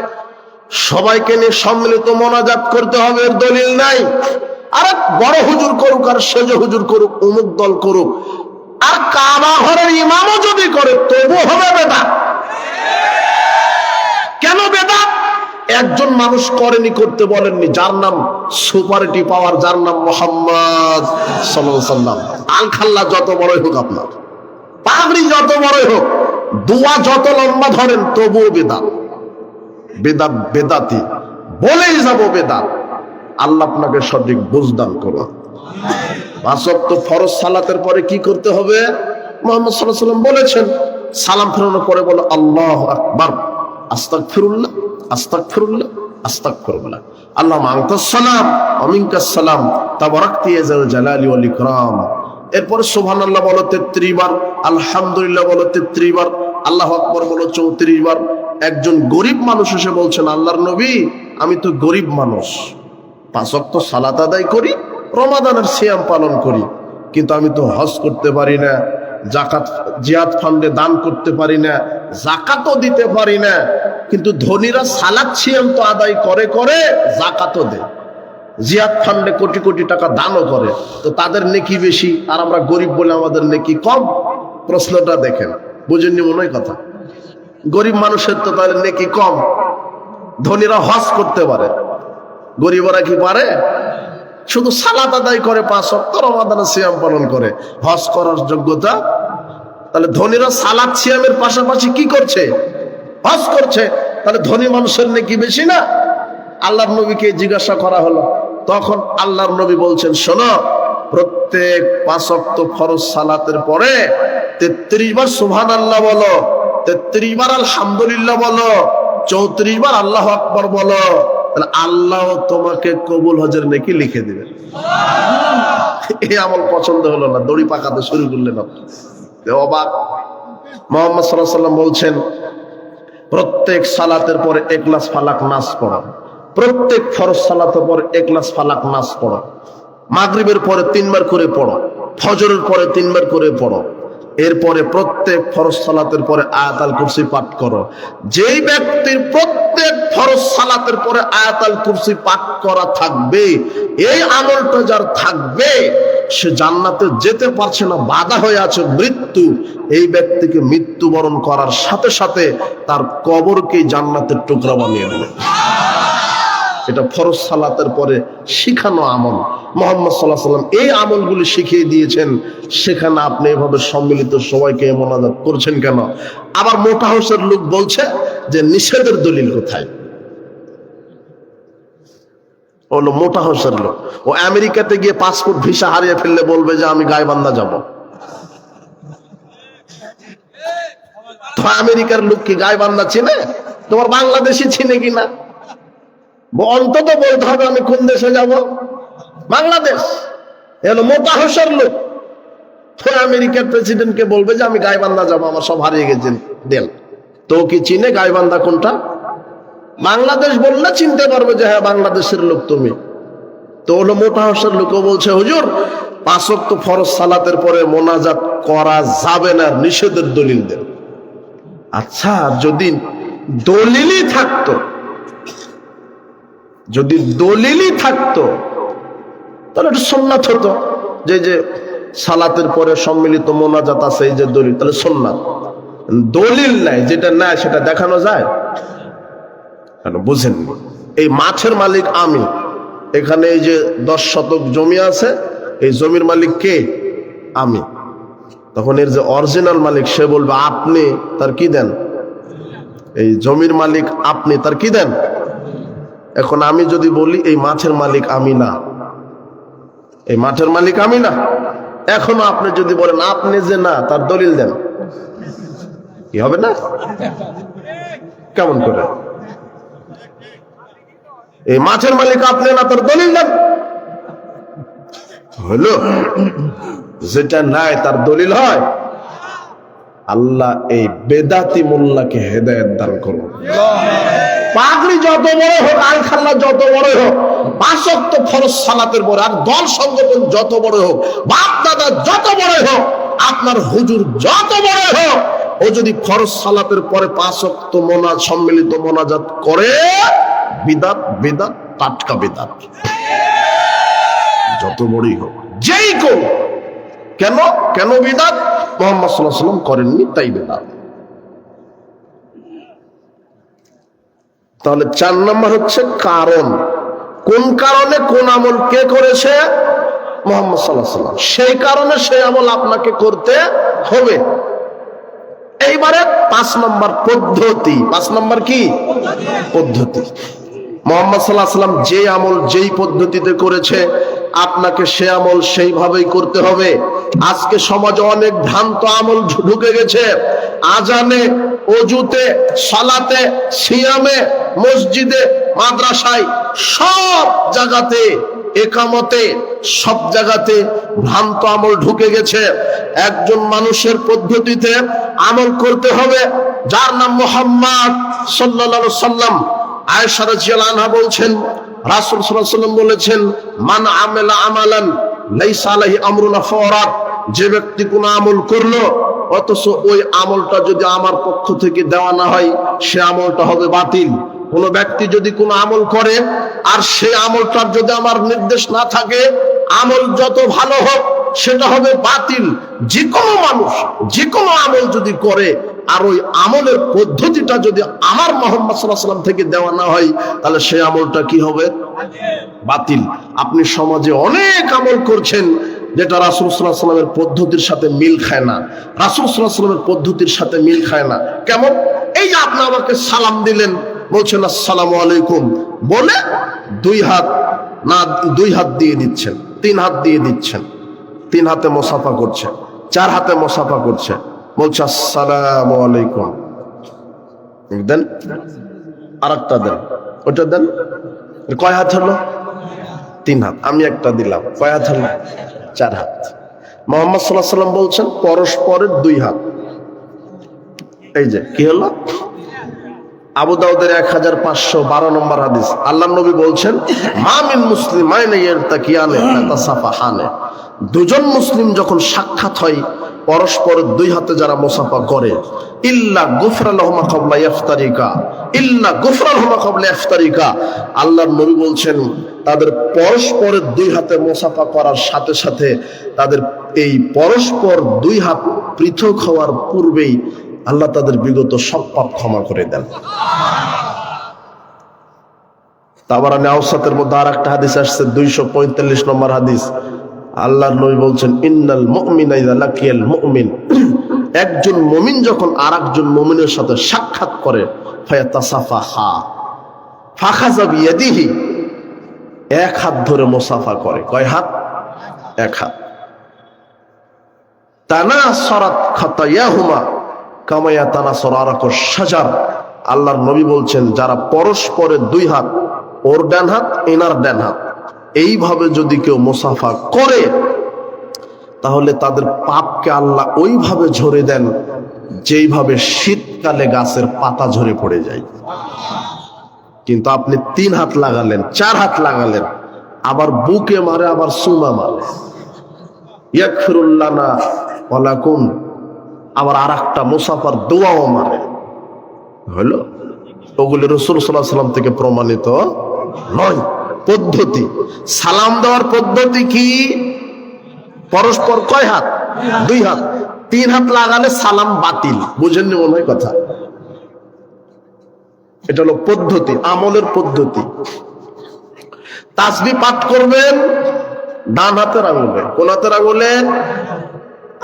সবাইকে নিয়ে সম্মিলিত মোনাজাত করতে হবে, এর দলিল নাই। আর বড় হুজুর করুক আর সেজ হুজুর করুক, অমুক দল করুক, আর কাবা ঘরের ইমামও যদি করে তবু হবে বেদাত। কেন বেদাত? একজন মানুষ করেনি, করতে বলেননি, যার নাম সুপারিটি পাওয়ার, যার নাম মোহাম্মদ সাল্লাল্লাহু আলাইহি ওয়াসাল্লাম। আলখাল্লা যত বড়ই হোক, আপনার পাগড়ি যত বড়ই হোক, দোয়া যত লম্বা ধরেন, তবুও বেদাত। বেদাত বেদাতি বলেই যাব বেদাত। আল্লাহ আপনাকে সঠিক বুঝদান করুন। পাঁচ ওয়াক্ত ফরজ সালাতের পরে কি করতে হবে? মুহাম্মদ সাল্লাল্লাহু আলাইহি ওয়াসাল্লাম বলেছেন, সালাম ফেরানোর পরে বলো আল্লাহু আকবার, আস্তাগফিরুল্লাহ, আস্তাগফিরুল্লাহ, আস্তাগফিরুল্লাহ, আল্লাহুম্মা আনতাস সালাম ওয়া মিনকাস সালাম, তাবারাকতা ইয়া যাল জালালি ওয়াল ইকরাম। এরপরে সুবহানাল্লাহ বলো 33 বার, আলহামদুলিল্লাহ বলো 33 বার, আল্লাহু আকবার বলো 34 বার। একজন গরিব মানুষ এসে বলছেন, আল্লাহর নবী, আমি তো গরিব মানুষ, 5 ওয়াক্ত সালাত আদায় করি, রমাদানের সিয়াম পালন করি, কিন্তু আমি তো হজ করতে পারি না, যাকাত জিহাদ ফান্ডে দান করতে পারি না, যাকাতও দিতে পারি না, কিন্তু ধনীরা সালাত সিয়াম তো আদায় করে করে যাকাতও দেয়, জিহাদ ফান্ডে কোটি কোটি টাকা দানও করে, তো তাদের নেকি বেশি আর আমরা গরিব বলে আমাদের নেকি কম? প্রশ্নটা দেখেন, বুঝেননি মনে হয় কথা? গরিব মানুষের তো তাহলে নেকি কম, ধনীরা হজ করতে পারে, গরিবরা কি পারে? শুধু সালাত আদায় করে, 5 ওয়াক্ত রমাদানের সিয়াম পালন করে, হজ করার যোগ্যতা? তাহলে ধনীরা সালাত সিয়ামের পাশাপাশি কি করছে? হজ করছে। তাহলে ধনী মানুষের নেকি বেশি না? আল্লাহর নবীকে জিজ্ঞাসা করা হলো, তখন আল্লাহর নবী বলছেন, শোনো, প্রত্যেক 5 ওয়াক্ত ফরজ সালাতের পরে 33 বার সুবহানাল্লাহ বলো, 33 বার আলহামদুলিল্লাহ বলো, 34 বার আল্লাহু আকবার বলো, তাহলে আল্লাহ তোমাকে কবুল হজের নেকি লিখে দিবেন। এই আমল পছন্দ হলো না, দড়ি পাকাতে শুরু করলেন আপনি, অবাক। মুহাম্মদ সাল্লাল্লাহু আলাইহি ওয়াসাল্লাম বলছেন, প্রত্যেক সালাতের পরে ইখলাস ফালাক নাস পড়ো, প্রত্যেক ফরজ সালাতের পরে ইখলাস ফালাক নাস পড়ো, মাগরিবের পরে 3 বার করে পড়ো, ফজরের পরে 3 বার করে পড়ো, এরপরে প্রত্যেক ফরজ সালাতের পরে আয়াতুল কুরসি পাঠ করো। যেই ব্যক্তির প্রত্যেক ফরজ সালাতের পরে আয়াতুল কুরসি পাঠ করা থাকবে, এই আমলটা যার থাকবে, সে জান্নাতে যেতে পারছে না, বাধা হয়ে আছে মৃত্যু, এই ব্যক্তিকে মৃত্যুবরণ করার সাথে সাথে তার কবরকে জান্নাতের টুকরা বানিয়ে দেবে। এটা ফরজ সালাতের পরে শিখানো আমল। মুহাম্মদ সাল্লাল্লাহু আলাইহি ওয়াসাল্লাম এই আমলগুলি শিখিয়ে দিয়েছেন, সেখানে আপনি এভাবে সম্মিলিত সবাইকে মোনাজাত করছেন কেন? আবার মোটা হোসের লোক বলছে যে নিষেধের দলিল কোথায়? হলো মোটা হোসের লোক, ও আমেরিকাতে গিয়ে পাসপোর্ট ভিসা হারিয়ে ফেললে বলবে যে আমি গাইবান্ধা যাব। তো আমেরিকার লোক কি গাইবান্ধা চিনে? তোমার বাংলাদেশি চিনে কিনা? অন্তত বলতে হবে আমি কোন দেশে যাব, বাংলাদেশ। এলো মোটা হোসের লোক, তো আমেরিকার প্রেসিডেন্টকে বলবে যে আমি গাইবান্ধা যাব, আমার সব হারিয়ে গেছেন দেন। তো কি চিনে গাইবান্ধা কোনটা? বাংলাদেশ বললে চিনতে পারবে যে হ্যাঁ বাংলাদেশের লোক তুমি। তো হলো মোটা হোসের লোকও বলছে, হুজুর 5 ওয়াক্ত ফরজ সালাতের পরে মোনাজাত করা যাবে না, নিষেধের দলিল দেন। আচ্ছা, যদি দলিলই থাকতো, যদি দলিলই থাকতো তাহলে এটা সুন্নাত হতো, যে যে সালাতের পরে সম্মিলিত মোনাজাত আছে, এই যে দলিল, তাহলে সুন্নাত। দলিল নাই, যেটা নাই সেটা দেখানো যায় কেন? বুঝেননি? এই মাঠের মালিক আমি, এখানে এই যে 10 শতক জমি আছে, এই জমির মালিক কে? আমি। তখন এর যে অরিজিনাল মালিক সে বলবে আপনি, তার কি দেন? এই জমির মালিক আপনি, তার কি দেন? এখন আমি যদি বলি এই মাঠের মালিক আমি না, এই মাঠের মালিক আমি না, এখনো আপনি যদি বলেন আপনি যে না, তার দলিল দেন, কি হবে না? কেমন করে? এই মাঠের মালিক আপনি না, তার দলিল দেন। হলো যেটা নাই তার দলিল হয়। আল্লাহ এই বেদাতি মোল্লাকে হেদায়েত দান করুন। পাগড়ি যত বড় হোক, আলখাল্লা যত বড় হোক, 5 ওয়াক্ত ফরজ সালাতের পরে আর দল সংগঠন যত বড় হোক, বাপ দাদা যত বড় হোক, আপনার হুজুর যত বড় হোক, ও যদি ফরজ সালাতের পরে 5 ওয়াক্ত সম্মিলিত মোনাজাত করে, বিদাত বিদাত, টাটকা বিদাত, যত বড়ই হোক, যেই কোন। কেন কেন বিদাত? মুহাম্মদ সাল্লাল্লাহু আলাইহি ওয়াসাল্লাম করেননি, তাই বিদাত। তাহলে 4 নম্বর হচ্ছে কারণ। কোন কারণে কোন আমল কে করেছে? মুহাম্মদ সাল্লাল্লাহু আলাইহি ওয়াসাল্লাম। সেই কারণে সেই আমল আপনাকে করতে হবে। এইবারে 5 নম্বর পদ্ধতি। 5 নম্বর কি? পদ্ধতি। মুহাম্মদ সাল্লাল্লাহু আলাইহি ওয়াসাল্লাম যে আমল যেই পদ্ধতিতে করেছে, আপনাকে সে আমল সেইভাবেই করতে হবে। আজকে সমাজে অনেক ভ্রান্ত আমল ঢুকে গেছে। আজানে, ওযুতে, সালাতে, সিয়ামে, মসজিদে, মাদ্রাসায়, সব জায়গাতে, একামতে, সব জায়গাতে ভ্রান্ত আমল ঢুকে গেছে। একজন মানুষের পদ্ধতিতে আমল করতে হবে, যার নাম মুহাম্মদ সাল্লাল্লাহু আলাইহি সাল্লাম। আয়েশা রাদিয়াল্লাহু আনহা বলছেন, রাসূল সাল্লাল্লাহু আলাইহি সাল্লাম বলেছেন, মান আমিলা আমালান লাইসা আলাইহি আমরুনা ফাওরাত। যে ব্যক্তি কোন আমল করলো, অথচ ওই আমলটা যদি আমার পক্ষ থেকে দেওয়া না হয়, সে আমলটা হবে বাতিল। কোন ব্যক্তি যদি কোন আমল করে আর সেই আমলটার যদি আমার নির্দেশ না থাকে, আমল যত ভালো হোক সেটা হবে বাতিল। যে কোনো মানুষ যে কোনো আমল যদি করে আর ওই আমলের পদ্ধতিটা যদি আমার মুহাম্মদ সাল্লাল্লাহু আলাইহি ওয়াসাল্লাম থেকে দেওয়া না হয়, তাহলে সেই আমলটা কি হবে? বাতিল। আপনি সমাজে অনেক আমল করছেন যেটা রাসূল সাল্লাল্লাহু আলাইহি ওয়াসাল্লামের পদ্ধতির সাথে মিল খায় না। রাসূল সাল্লাল্লাহু আলাইহি ওয়াসাল্লামের পদ্ধতির সাথে মিল খায় না। কেমন? এই যে আপনি আমাকে সালাম দিলেন, বলছেন আসসালামু আলাইকুম, বলে 2 হাত না 2 হাত দিয়ে দিচ্ছেন, 3 হাত দিয়ে দিচ্ছেন, 3 হাতে মুসাফা করছে, 4 হাতে মুসাফা করছে, বলছে আসসালামু আলাইকুম। দেন, আরেকটা দেন, ওটা দেন। কয় হাত হলো? 3 হাত। আমি একটা দিলাম, কয় হাত হলো? 4 হাত। মুহাম্মদ সাল্লাল্লাহু আলাইহি ওয়াসাল্লাম বলছেন পরস্পরের 2 হাত। এই যে কি হলো? আবু দাউদের 1512 নম্বর হাদিস। আল্লাহর নবী বলছেন, মা মিন মুসলিমাইন ইয়ালতাকিয়ানে ফাতাসাফাহানে। দুজন মুসলিম যখন সাক্ষাৎ হয়, পরস্পরের 2 হাতে যারা মুসাফা করে, ইল্লা গুফরা লাহুমা ক্বাবলা ইফতারিকা, ইল্লা গুফরা লাহুমা ক্বাবলা ইফতারিকা। আল্লাহর নবী বলছেন, তাদের পরস্পরের 2 হাতে মুসাফা করার সাথে সাথে তাদের এই পরস্পর 2 হাত পৃথক হওয়ার পূর্বেই আল্লাহ তাদের বিগত সব পাপ ক্ষমা করে দেন। তাবারানী আওসাতের মধ্যে আরেকটা হাদিস আসছে, 245 নম্বর হাদিস। আল্লাহর নবী বলছেন, ইন্নাল মুমিনা ইযা লাকিয়াল মুমিন। একজন মুমিন যখন আরেকজন মুমিনের সাথে সাক্ষাৎ করে, ফায়াতাসাফাহা, ফাখাযা বিয়াদিহি, 1 হাত ধরে মুসাফা করে। কয় হাত? 1 হাত। তানাসারাত খাতায়াহুমা কামা ইয়াতানাসারু আরাকুশ শাজার। আল্লাহর নবী বলছেন, যারা পরস্পরের 2 হাত, ওর ডান হাত এনার ডান হাত, এইভাবে যদি কেউ মুসাফা করে, তাহলে তাদের পাপকে আল্লাহ ওইভাবে ঝরে দেন যেইভাবে শীতকালে গাছের পাতা ঝরে পড়ে যায়। কিন্তু আপনি 3 হাত লাগালেন, 4 হাত লাগালেন, আবার বুকে মারে, আবার সুমা মারে, ইয়াগফিরুল্লানা ওয়া লাকুম, আবার আরেকটা মুসাফার দোয়াও মারে। হলো? ওগুলো রাসূল সাল্লাল্লাহু আলাইহি ওয়াসাল্লাম থেকে প্রমাণিত নয়। পদ্ধতি, সালাম দেওয়ার পদ্ধতি কি? পরস্পর কয় হাত? 2 হাত। 3 হাত লাগালে সালাম বাতিল। বুঝেননি মনে হয় কথা? এটা হলো পদ্ধতি, আমলের পদ্ধতি। তাসবিহ পাঠ করবেন ডান হাতের আঙুলে। কোন হাতের আঙুলে?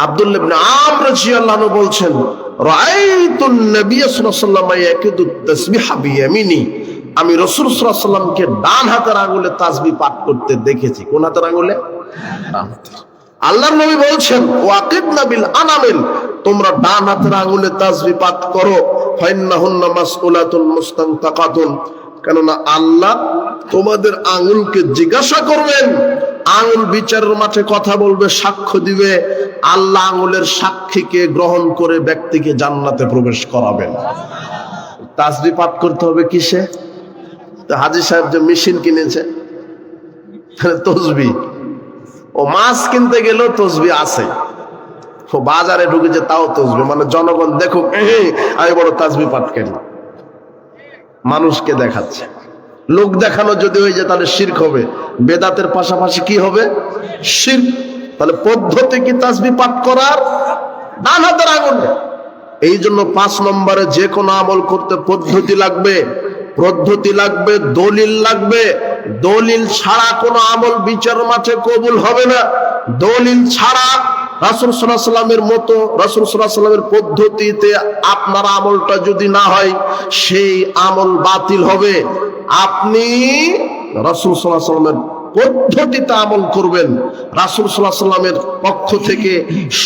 আব্দুল্লাহ ইবনে আমর রাদিয়াল্লাহু আনহু বলছেন, রাআইতুন নবিয়্য সাল্লাল্লাহু আলাইহি ওয়াসাল্লাম ইয়াকিদু তাসবিহা বিয়ামিনি। আমি রাসূল সাল্লাল্লাহু আলাইহি ওয়াসাল্লামকে ডান হাতের আঙুলে তাসবিহ পাঠ করতে দেখেছি। কোন হাতের আঙুলে? ডান হাতে। আল্লাহর নবী বলছেন, ওয়াকিদনা বিল আনামিল, তোমরা ডান হাতের আঙুলে তাসবিহ পাঠ করো, ফাইন্নাহুন্না মাসউলাতুন মুস্তানতাকাতুন, কেননা আল্লাহ তোমাদের আঙুলকে জিজ্ঞাসা করবেন। আঙুল বিচারের মাঠে কথা বলবে, সাক্ষ্য দিবে। আল্লাহ আঙুলের সাক্ষীকে গ্রহণ করে ব্যক্তিকে জান্নাতে প্রবেশ করাবেন। তাসবিহ পাঠ করতে হবে কিসে? হাজী সাহেব যে মেশিন কিনেছে, তসবিহ, ও মাছ কিনতে গেলেও তসবিহ আছে, ও বাজারে ঢুকেছে তাও তসবিহ, মানে জনগণ দেখুক আমি বড় তাসবিহ পাঠ করি, মানুষকে দেখাচ্ছে। লোক দেখানো যদি হয়ে যায় তাহলে শিরক হবে। বেদাতের পাশাপাশি কি হবে? শিরক। তাহলে পদ্ধতি কি তাসবিহ পাঠ করার? ডান হাতের আঙুলে। এই জন্য 5 নম্বরে যে কোনো আমল করতে পদ্ধতি লাগবে, পদ্ধতি লাগবে, দলিল লাগবে। দলিল ছাড়া কোনো আমল বিচার মাঠে কবুল হবে না। দলিল ছাড়া রাসূল সাল্লাল্লাহু আলাইহি ওয়াসাল্লামের মতো, রাসূল সাল্লাল্লাহু আলাইহি ওয়াসাল্লামের পদ্ধতিতে আপনার আমলটা যদি না হয়, সেই আমল বাতিল হবে। আপনি রাসূল সাল্লাল্লাহু আলাইহি ওয়াসাল্লামের পদ্ধতিতে আমল করবেন, রাসূল সাল্লাল্লাহু আলাইহি ওয়াসাল্লামের পক্ষ থেকে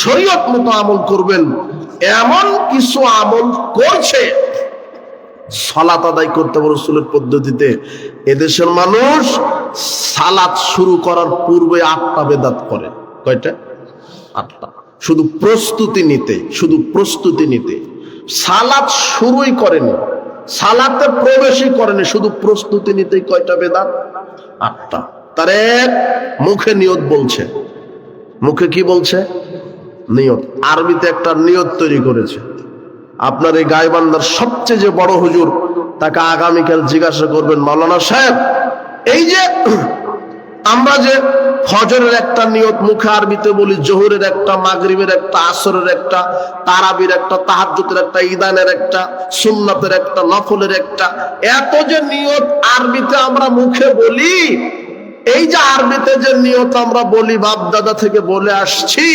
শরীয়ত মতো আমল করবেন। এমন কিছু আমল করছে, সালাত আদায় করতে হবে রাসূলের পদ্ধতিতে। এদেশের মানুষ সালাত শুরু করার পূর্বে 8টা বেদাত করে। কয়টা? 8টা। শুধু প্রস্তুতি নিতে, শুধু প্রস্তুতি নিতে সালাত শুরুই করেনি, সালাতে প্রবেশই করেনি, শুধু প্রস্তুতি নিতেই কয়টা বেদাত? 8টা। তার এক, মুখে নিয়ত বলছে। মুখে কি বলছে? নিয়ত। আরবিতে একটা নিয়ত তৈরি করেছে। আপনার এই গাইবান্ধার সবচেয়ে যে বড় হুজুর, তাকে আগামীকাল জিজ্ঞাসা করবেন, মাওলানা সাহেব, এই যে আমরা যে ফজরের একটা নিয়ত মুখে আরবিতে বলি, জোহরের একটা, মাগরিবের একটা, আসরের একটা, তারাবির একটা, তাহাজ্জুদের একটা, ঈদানের একটা, সুন্নাতের একটা, নফলের একটা, এত যে নিয়ত আরবিতে আমরা মুখে বলি, এই যে আরবিতে যে নিয়ত আমরা বলি, বাপ দাদা থেকে বলে আসছি,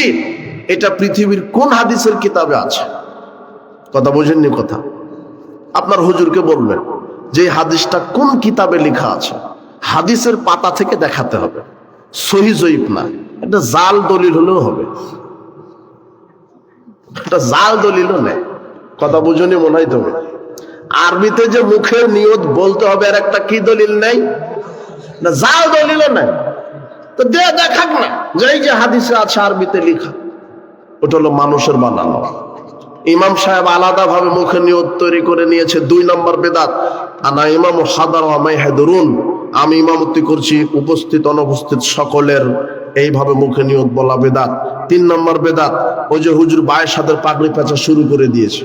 এটা পৃথিবীর কোন হাদিসের কিতাবে আছে? কথা বুঝেননি? কথা আপনার হুজুরকে বলবেন যে হাদিসটা কোন কিতাবে লেখা আছে, হাদিসের পাতা থেকে দেখাতে হবে, সহি জয়ীফ না। এটা জাল দলিল হলেও হবে, এটা জাল দলিলও নেই। কথা বুঝুনি মনে হয়? তবে আরবিতে যে মুখের নিয়ত বলতে হবে, আর একটা কি দলিল নেই, না জাল দলিলও নেই। তো দেখাক না যে এই যে হাদিসে আছে আরবিতে লেখা, ওটা হলো মানুষের বানানো। ইমাম সাহেব আলাদা ভাবে মুখে নিয়ত তৈরি করে নিয়েছে। 2 নম্বর বেদাত, আনা ইমাম হাদার ওয়া মাইহাদুরুন, আমি ইমামতি করছি উপস্থিত অনুপস্থিত সকলের, এইভাবে মুখে নিয়ত বলা বেদাত। 3 নম্বর বেদাত, ওই যে হুজুর বায়ের সাথে পাগড়ি পেঁচা শুরু করে দিয়েছে,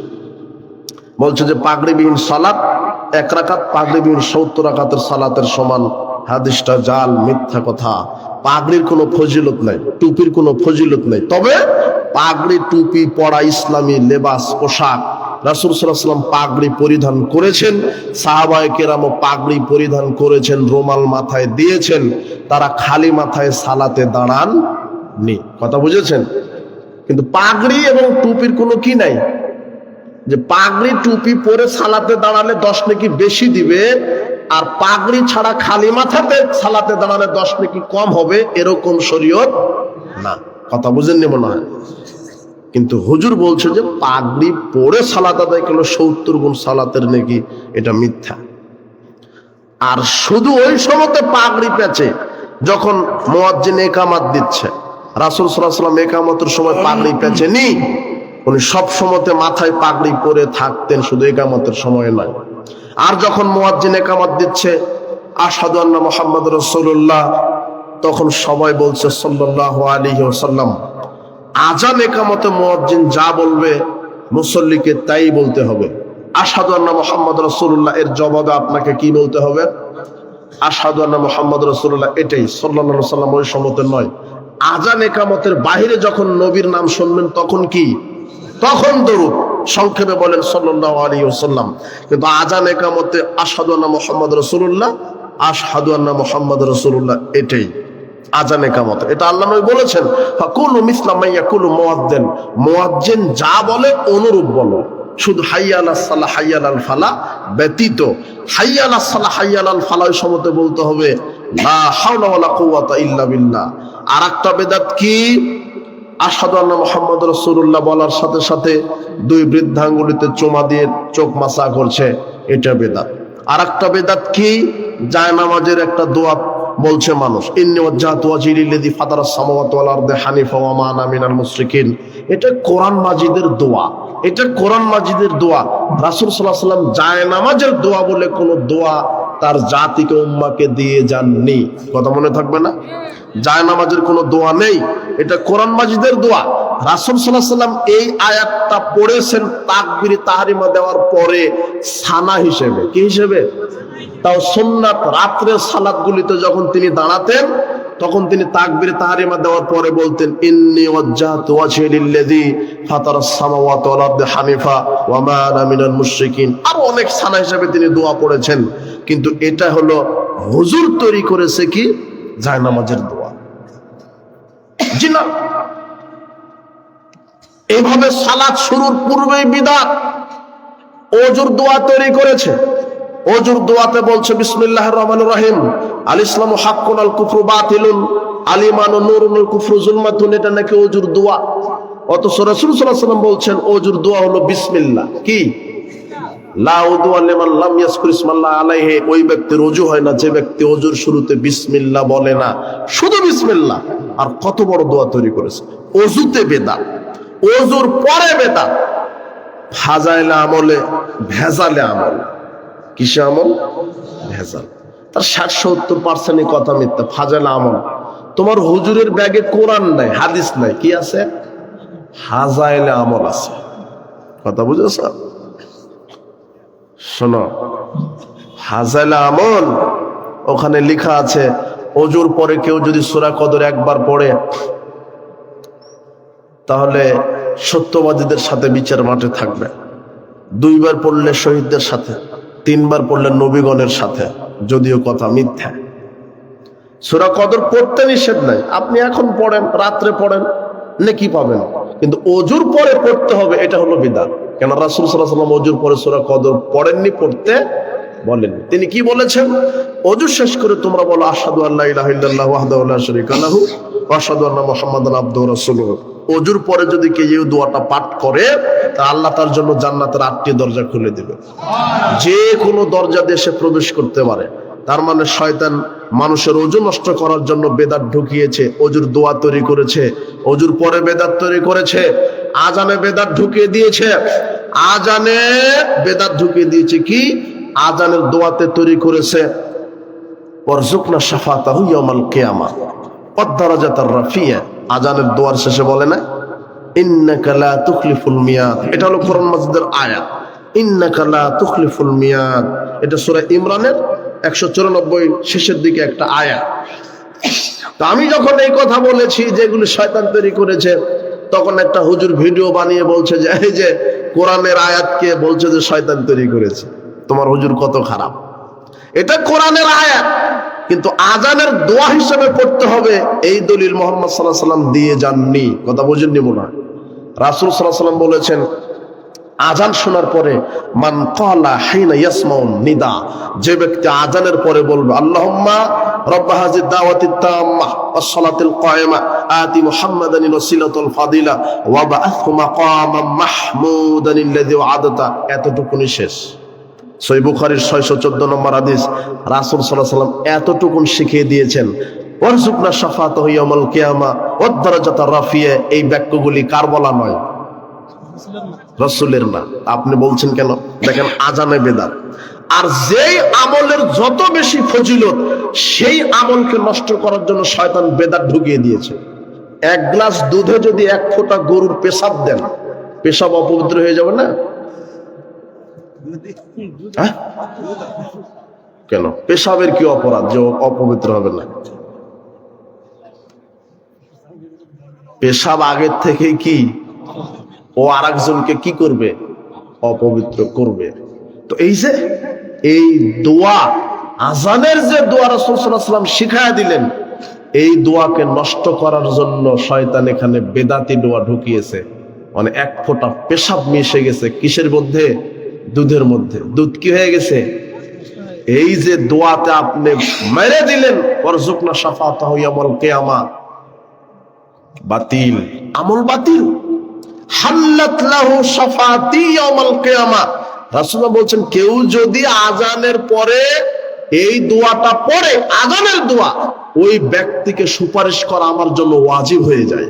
বলছে যে পাগড়িবিহীন সালাত 1 রাকাত, পাগড়িবিহীন 70 রাকাতের সালাতের সমান। হাদিসটা জাল, মিথ্যা কথা। পাগড়ির কোনো ফজিলত নাই, টুপির কোনো ফজিলত নাই, তবে পাগড়ি টুপি পরা ইসলামী লেবাস, পোশাক। রাসূল সাল্লাল্লাহু আলাইহি ওয়াসাল্লাম পাগড়ি পরিধান করেছেন, সাহাবায়ে কেরামও পাগড়ি পরিধান করেছেন, রুমাল মাথায় দিয়েছেন, তারা খালি মাথায় সালাতে দাঁড়ান নি। কথা বুঝেছেন? কিন্তু পাগড়ি এবং টুপির কোনো কি নাই যে পাগড়ি টুপি পরে সালাতে দাঁড়ালে 10 নেকি বেশি দিবে, আর পাগড়ি ছাড়া খালি মাথাতে সালাতে দাঁড়ালে 10 নেকি কম হবে, এরকম শরীয়ত না। কথা বুঝেননি মনে হয়? কিন্তু হুজুর বলছে যে পাগড়ি পরে সালাত আদায় করলে 70 গুণ সালাতের নেকি, এটা মিথ্যা। আর শুধু ওই সময়তে পাগড়ি পেঁচে যখন মুয়াজ্জিন ইকামত দিচ্ছে, রাসূল সাল্লাল্লাহু আলাইহি ওয়াসাল্লাম ইকামতের সময় পাগড়ি পেঁচেনি, উনি সব সময়তে মাথায় পাগড়ি পরে থাকতেন, শুধু ইকামতের সময় নয়। আর যখন মুয়াজ্জিন ইকামত দিচ্ছে, আশহাদু আন্না মুহাম্মাদুর রাসূলুল্লাহ, তখন সবাই বলছে সাল্লাল্লাহু আলাইহি ওয়াসাল্লাম। আজান ইকামতে মুয়াজ্জিন যা বলবে মুসল্লিকে তাই বলতে হবে। আশহাদু আন্না মুহাম্মাদুর রাসূলুল্লাহ এর জবাবে আপনাকে কি বলতে হবে? আশহাদু আন্না মুহাম্মাদুর রাসূলুল্লাহ, এটাই সাল্লাল্লাহু আলাইহি ওয়াসাল্লাম, ওই সময়তে নয়। আজান ইকামতের বাইরে যখন নবীর নাম শুনবেন তখন কি? তখন দরুদ, সংক্ষেপে বলেন সাল্লাল্লাহু আলাইহি ওয়াসাল্লাম। কিন্তু আজান ইকামতে আশহাদু আন্না মুহাম্মাদুর রাসূলুল্লাহ, আশহাদু আন্না মুহাম্মাদুর রাসূলুল্লাহ, এটাই আজান ইকামত। এটা আল্লাহ নবী বলেছেন, ফাকুলু মিসলা মা ইয়াকুলু মুয়াজ্জিন, মুয়াজ্জিন যা বলে অনুরূপ বলো। শুধু হাইয়া আলাস সালাহ, হাইয়া আলাল ফালাহ ব্যতীত। হাইয়া আলাস সালাহ, হাইয়া আলাল ফালাহ ওই সময়তে বলতে হবে লা হাওলা ওয়ালা কুওয়াতা ইল্লা বিল্লাহ। আরেকটা বেদাত কি? আশহাদু আন্না মুহাম্মাদুর রাসূলুল্লাহ বলার সাথে সাথে 2 বৃদ্ধাঙ্গুলিতে চুমা দিয়ে চোখ মাসা করছে, এটা বেদাত। আরেকটা বেদাত কি? জায়নামাজের একটা দোয়া বলছে মানুষ, ইন্নী ওয়াজ্জাহতু ওয়াজহি লিল্লাযী ফাতারাস সামাওয়াতি ওয়াল আরদি হানিফা ওয়া মা আনা মিনাল মুশরিকিন। এটা কোরআন মাজিদের দোয়া, এটা কোরআন মাজিদের দোয়া। রাসূল সাল্লাল্লাহু আলাইহি ওয়াসাল্লাম জায়নামাজের দোয়া বলে কোনো দোয়া তার জাতিকে উম্মাহকে দিয়ে যাননি। কথা মনে থাকবে না? জায়নামাজের কোনো দোয়া নেই, এটা কোরআন মাজিদের দোয়া। রাসূল সাল্লাল্লাহু আলাইহি সাল্লাম এই আয়াতটা পড়েছেন তাকবীরে তাহরিমা দেওয়ার পরে সানা হিসেবে। কি হিসেবে? তাও সুন্নাত রাত্রের সালাতগুলিতে যখন তিনি দাঁড়াতেন তখন তিনি তাকবীরে তাহরিমা দেওয়ার পরে বলতেন ইন্নী ওয়াজ্জাহতু ওয়াজহি লিল্লাযী ফাতারাস সামাওয়াতি ওয়াল আরদি হানিফা ওয়া মা আনা মিনাল মুশরিকিন। আর অনেক সানা হিসেবে তিনি দোয়া পড়েছেন, কিন্তু এটা হলো হুজুর তৈরি করেছে কি জায়নামাজের দোয়া। জি না, এইভাবে সালাত শুরুর পূর্বেই বিদআত ওযুর দোয়া তৈরি করেছে। ওযুর দোয়াতে বলছে বিসমিল্লাহির রহমানির রহিম, আল ইসলামু হাক্কুন আল কুফরু বাতিলুন আল ঈমানু নূরুন আল কুফরু যুলমাতুন। এটা নাকি ওযুর দোয়া। অথচ রাসূল সাল্লাল্লাহু আলাইহি ওয়াসাল্লাম বলছেন ওযুর দোয়া হলো বিসমিল্লাহ। কি? লা উযু লিমান লাম ইয়াজকুর ইসমাল্লাহ আলাইহি। ওই ব্যক্তির ওযু হয় না যে ব্যক্তি ওযুর শুরুতে বিসমিল্লাহ বলে না, শুধু বিসমিল্লাহ। আর কত বড় দোয়া তৈরি করেছে। ওযুতে বেদাত, ওযুর পরে বেদাত, ফাজাইলে আমলে ভেজালে আমল। কিসে আমল? ভেজাল। তার 60-70% কথা মিথ্যা। ফাজাইলে আমল। তোমার হুজুরের ব্যাগে কোরআন নাই, হাদিস নাই, কি আছে? হাজাইলে আমল আছে। কথা বুঝেছ? শোনো, হাজাইলে আমল ওখানে লেখা আছে ওযুর পরে কেউ যদি সূরা কদর একবার পড়ে তাহলে সত্যবাদীদের সাথে বিচার মাঠে থাকবে, 2 বার পড়লে শহীদদের সাথে, 3 বার পড়লে নবীগণের সাথে, যদিও কথা মিথ্যা। সূরা কদর পড়তে নিষেধ নাই, আপনি এখন পড়েন, রাত্রে পড়েন, নেকি পাবেন, কিন্তু ওযুর পরে পড়তে হবে, এটা হলো বিদআত। কেন রাসূল সাল্লাল্লাহু আলাইহি ওয়াসাল্লাম ওযুর পরে সূরা কদর পড়েননি, পড়তে বলেননি। তিনি কি বলেছেন? ওযু শেষ করে তোমরা বলো আশহাদু আল্লা ইলাহা ইল্লাল্লাহু ওয়াহদাহু লা শারীকা লাহু ওয়া আশহাদু আন্না মুহাম্মাদান আবদুহু ওয়া রাসূলুহু। ওযুর পরে যদি কেউ এই দোয়াটা পাঠ করে তা আল্লাহ তার জন্য জান্নাতের 8টি দরজা খুলে দিবে। যে কোনো দরজা দিয়ে সে প্রবেশ করতে পারে। তার মানে শয়তান মানুষের ওযু নষ্ট করার জন্য বেদাত ঢুকিয়েছে, ওযুর দোয়া তৈরি করেছে, ওযুর পরে বেদাত তৈরি করেছে, আজানে বেদাত ঢুকিয়ে দিয়েছে। আজানে বেদাত ঢুকিয়ে দিয়েছে কি? আজানের দোয়াতে তৈরি করেছে ওয়ারযুকনা শাফাতাহু ইয়াউমাল কিয়ামাহ ওয়াদ দারাজাতার রাফিয়া। আজানের দোয়ার শেষে বলে না ইন্নাকা লা তুখলিফুল মিয়াদ। এটা হলো কোরআন মাজিদের আয়াত, ইন্নাকা লা তুখলিফুল মিয়াদ। এটা সূরা ইমরানের 194 শেষের দিকে একটা আয়াত। তো আমি যখন এই কথা বলেছি যেগুলো শয়তান তৈরি করেছে, তখন একটা হুজুর ভিডিও বানিয়ে বলছে যে এই যে কোরআনের আয়াতকে বলছে যে শয়তান তৈরি করেছে। তোমার হুজুর কত খারাপ! এটা কোরআনের আয়াত, কিন্তু আজানের দোয়া হিসেবে পড়তে হবে এই দলিল মুহাম্মদ সাল্লাল্লাহু আলাইহি ওয়াসাল্লাম দিয়ে যাননি। কথা বুঝেননি মনে হয়? রাসূল সাল্লাল্লাহু আলাইহি ওয়াসাল্লাম বলেছেন আজান শোনার পরে মান ক্বালা হিনা ইয়াসমাউন নিদা, যে ব্যক্তি আজানের পরে বলবে আল্লাহুম্মা রাব্ব হাযিদ দাওয়াতিত তাম্মাহ ওয়াস সালাতিল কায়িমা আতি মুহাম্মাদানিল ওয়াসিলাতুল ফাদিলা ওয়া বাআথহু মাকামাম মাহমুদান আল্লাযী ওয়া'আদাতা। এতটুকুনি শেষ। সহিহ বুখারীর 614 নম্বর হাদিস। রাসূল সাল্লাল্লাহু আলাইহি ওয়াসাল্লাম এতটুকুন শিখিয়ে দিয়েছেন ওয়ারযুকনা শাফাতাহু ইয়াউমাল কিয়ামা ওয়াদ দারাজাতার রাফিয়া। এই বাক্যগুলি কার বলা নয়? রাসূলের না। আপনি বলছেন কেন? দেখেন আজানে বেদাত। আর যেই আমলের যত বেশি ফজিলত সেই আমলকে নষ্ট করার জন্য শয়তান বেদাত ঢুকিয়ে দিয়েছে। 1 গ্লাস দুধে যদি 1 ফোঁটা গরুর পেশাব দেন, পেশাব অপবিত্র হয়ে যাবে না? কেন? পেশাবের কি অপরাধ যে অপবিত্র হবে না? পেশাব আগের থেকে কি ও আরেকজনকে কি করবে? অপবিত্র করবে। তো এই যে এই দোয়া, আজানের যে দোয়া রাসূল সাল্লাল্লাহু আলাইহি ওয়াসাল্লাম শিখায়া দিলেন, এই দোয়াকে নষ্ট করার জন্য শয়তান এখানে বেদাতি দোয়া ঢুকিয়েছে। মানে 1 ফোঁটা পেশাব মিশে গেছে কিসের মধ্যে? দুধের মধ্যে। দুধ কি হয়ে গেছে? এই যে দোয়াতে আপনি মেরে দিলেন ওয়ারযুকনা শাফাতাহু ইয়াউমাল কিয়ামা, বাতিল, আমল বাতিল। হাল্লাত লাহু শাফাতি ইয়াউমাল কিয়ামা। রাসূলুল্লাহ বলছেন কেউ যদি আজানের পরে এই দোয়াটা পড়ে, আজানের দোয়া, ওই ব্যক্তিকে সুপারিশ করা আমার জন্য ওয়াজিব হয়ে যায়।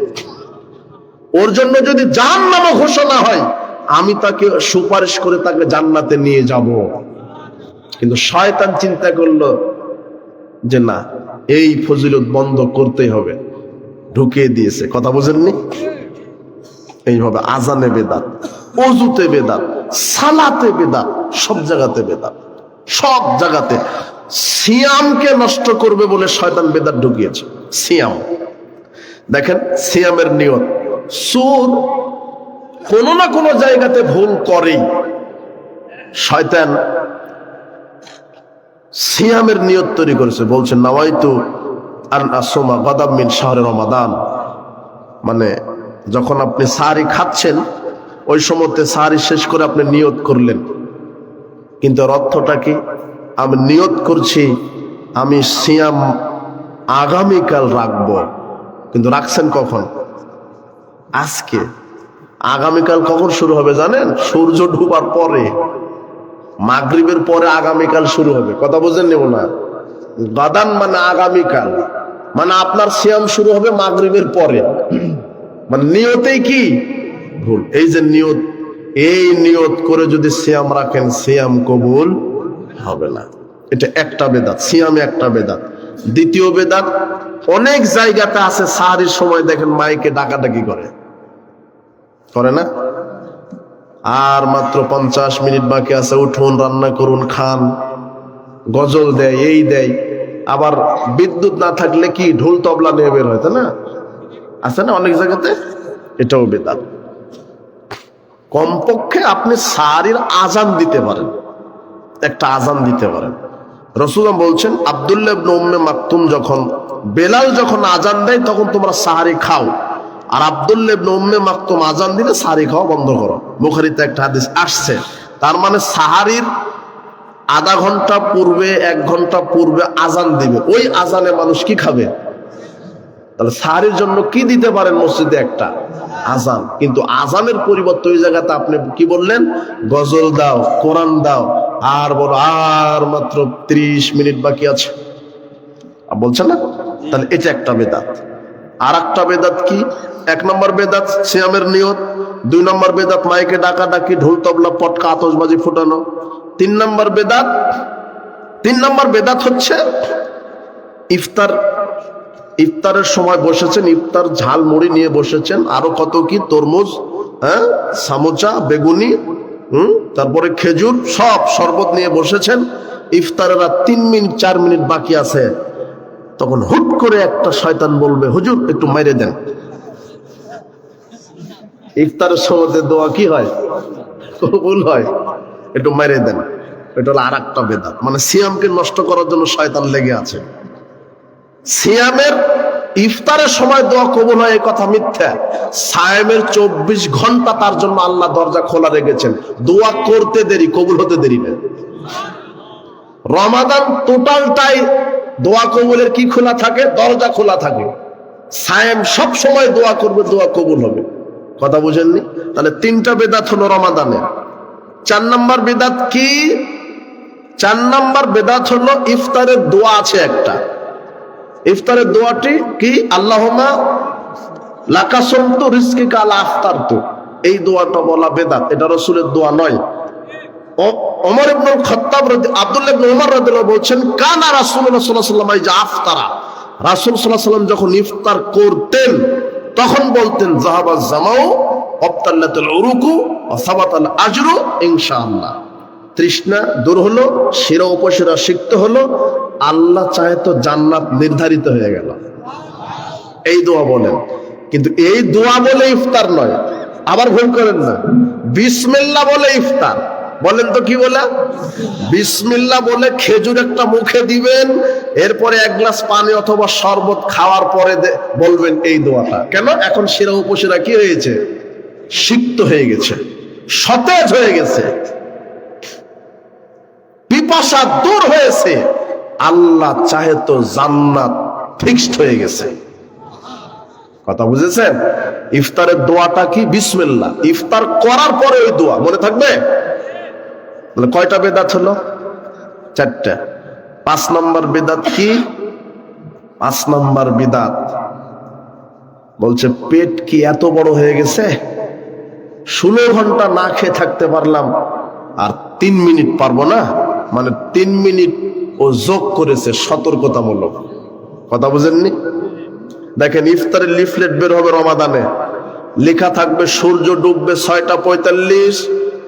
ওর জন্য যদি জাহান্নাম ঘোষণা হয়, আমি তাকে সুপারিশ করে তাকে জান্নাতে নিয়ে যাব। কিন্তু শয়তান চিন্তা করলো যে না, এই ফজিলত বন্ধ করতেই হবে, ঢুকিয়ে দিয়েছে। কথা বুঝেননি? এইভাবে আজানে বেদাত, অজুতে বেদাত, সালাতে বেদাত, সব জায়গাতে বেদাত, সব জায়গাতে। সিয়ামকে নষ্ট করবে বলে শয়তান বেদাত ঢুকিয়েছে। সিয়াম দেখেন, সিয়ামের নিয়ত, সুর কোন না কোন জায়গাতে ভুল করেই শয়তান সিয়ামের নিয়ত তৈরি করেছে। বলছেন নাওয়াইতু আন আসুমা গাদাম মিন শাহরে রমাদান, মানে যখন আপনি সাহারি খাচ্ছেন ওই সময়তে সাহারি শেষ করে আপনি নিয়ত করলেন, কিন্তু এর অর্থটা কি? আমি নিয়ত করছি আমি সিয়াম আগামীকাল রাখবো, কিন্তু রাখছেন কখন? আজকে। আগামীকাল কখন শুরু হবে জানেন? সূর্য ডুবার পরে, মাগরিবের পরে আগামীকাল শুরু হবে। কথা বুঝেন নেব না? গাদান মানে আগামীকাল, মানে আপনার সিয়াম শুরু হবে মাগরিবের পরে। মানে নিয়তেই কি ভুল। এই যে নিয়ত, এই নিয়ত করে যদি সিয়াম রাখেন সিয়াম কবুল হবে না। এটা একটা বেদাত, সিয়ামে একটা বেদাত। দ্বিতীয় বেদাত, অনেক জায়গাতে আছে সাহারির সময় দেখেন মাইকে ডাকাডাকি করে না? আর মাত্র 50 মিনিট বাকি আছে, উঠুন রান্না করুন খান, গজল দেয়, এই দেয়। আবার বিদ্যুৎ না থাকলে কি ঢোল তবলা নিয়ে বের হয়, তাই না? আছে না অনেক জায়গাতে? এটাও বেদাত। কমপক্ষে আপনি সাহারির আজান দিতে পারেন, একটা আজান দিতে পারেন। রাসূলুল্লাহ বলছেন আব্দুল্লাহ ইবনে উম্মে মাকতুম যখন, বেলাল যখন আজান দেয় তখন তোমরা সাহারি খাও, আর আব্দুল্লাহ ইবনে উম্মে মাকতুম আজান দিলে সাহারি খাওয়া বন্ধ করো। বুখারীতে একটা হাদিস আসছে। তার মানে সাহারির আধা ঘন্টা পূর্বে, 1 ঘন্টা পূর্বে আজান দিবে, ওই আজানে মানুষ কি খাবে? তাহলে সাহারির জন্য কি দিতে পারেন মসজিদে? একটা আজান। কিন্তু আজানের পরিবর্তে ওই জায়গাতে আপনি কি বললেন? গজল দাও, কোরআন দাও, আর বলো আর মাত্র 30 মিনিট বাকি আছে, বলছে না? তাহলে এটা একটা বেদাত। আর একটা বেদাত কি? 1 নম্বর বেদাত সিয়ামের নিয়ত, 2 নম্বর বেদাত মাইকে ডাকাডাকি, ঢোল তবলা পটকা আতশবাজি ফুটানো। 3 নম্বর বেদাত হচ্ছে ইফতারের সময় বসেছেন, ইফতার ঝাল মুড়ি নিয়ে বসেছেন, আরো কত কি, তরমুজ, হ্যাঁ, সামোচা, বেগুনি, তারপরে খেজুর, সব শরবত নিয়ে বসেছেন। ইফতারের আর 3 মিনিট 4 মিনিট বাকি আছে, তখন হুট করে একটা শয়তান বলবে হুজুর একটু মেরে দেন। ইফতারের সময় দোয়া কি হয়? কবুল হয়, একটু মেরে দেন। এটা হলো আর একটা বেদাত। মানে সিয়ামকে নষ্ট করার জন্য শয়তান লেগে আছে। সিয়ামের ইফতারের সময় দোয়া কবুল হয় এই কথা মিথ্যা। সায়েমের 24 ঘন্টা তার জন্য আল্লাহ দরজা খোলা রেখেছেন, দোয়া করতে দেরি, কবুল হতে দেরি না। রমাদান টোটালটাই দোয়া কবুলের কি খোলা থাকে? দরজা খোলা থাকে। সায়েম সব সময় দোয়া করবে, দোয়া কবুল হবে। কথা বুঝেননি? তাহলে 3টা বেদাত হলো রমাদানে। 4 নম্বর বেদাত কি? 4 নম্বর বেদাত হলো ইফতারের দোয়া আছে একটা। ইফতারের দোয়াটি কি? আল্লাহুম্মা লাকা সুমতু রিজকিকা আলা আফতারতু। এই দোয়াটা বলা বেদাত, এটা রাসূলের দোয়া নয়। ওমর ইবনে খাত্তাব আব্দুল্লাহ ইবনে ওমর রাদিয়াল্লাহু বলছেন কানা রাসূলুল্লাহ সাল্লাল্লাহু আলাইহি ওয়াসাল্লাম ইজা আফতারা, রাসূল সাল্লাল্লাহু আলাইহি ওয়াসাল্লাম যখন ইফতার করতেন তখন বলতেন যাহাবা জামাউ ওয়াবতাল্লাতুল উরুকু ওয়া সাবাতাল আজরু ইনশাআল্লাহ। তৃষ্ণা দূর হলো, শিরা উপশিরা সিক্ত হলো, আল্লাহ চাহে তো জান্নাত নির্ধারিত হয়ে গেল। এই দোয়া বলেন। কিন্তু এই দোয়া বলে ইফতার নয়, আবার ভুল করেন না। বিসমিল্লাহ বলে ইফতার। বলেন তো কি বলে? বিসমিল্লাহ বলে খেজুর একটা মুখে দিবেন, এরপরে 1 গ্লাস পানি অথবা শরবত খাওয়ার পরে বলবেন এই দোয়াটা। কেন? এখন শিরা উপশিরা কি হয়েছে? সিক্ত হয়ে গেছে, সতেজ হয়ে গেছে, পিপাসা দূর হয়েছে, আল্লাহ চাহে তো জান্নাত ফিক্সড হয়ে গেছে। কথা বুঝেছেন? ইফতারের দোয়াটা কি? বিসমিল্লাহ। ইফতার করার পরে ওই দোয়া মনে থাকবে। তাহলে কয়টা বেদাত হলো? 4টা। 5 নম্বর বেদাত কি? 5 নম্বর বেদাত বলছে পেট কি এত বড় হয়ে গেছে, 16 ঘন্টা না খেয়ে থাকতে পারলাম আর 3 মিনিট পারবো না, মানে 3 মিনিট ও যোগ করেছে সতর্কতামূলক। কথা বুঝেননি? দেখেন ইফতারের লিফলেট বের হবে রমাদানে, লেখা থাকবে সূর্য ডুববে 6:45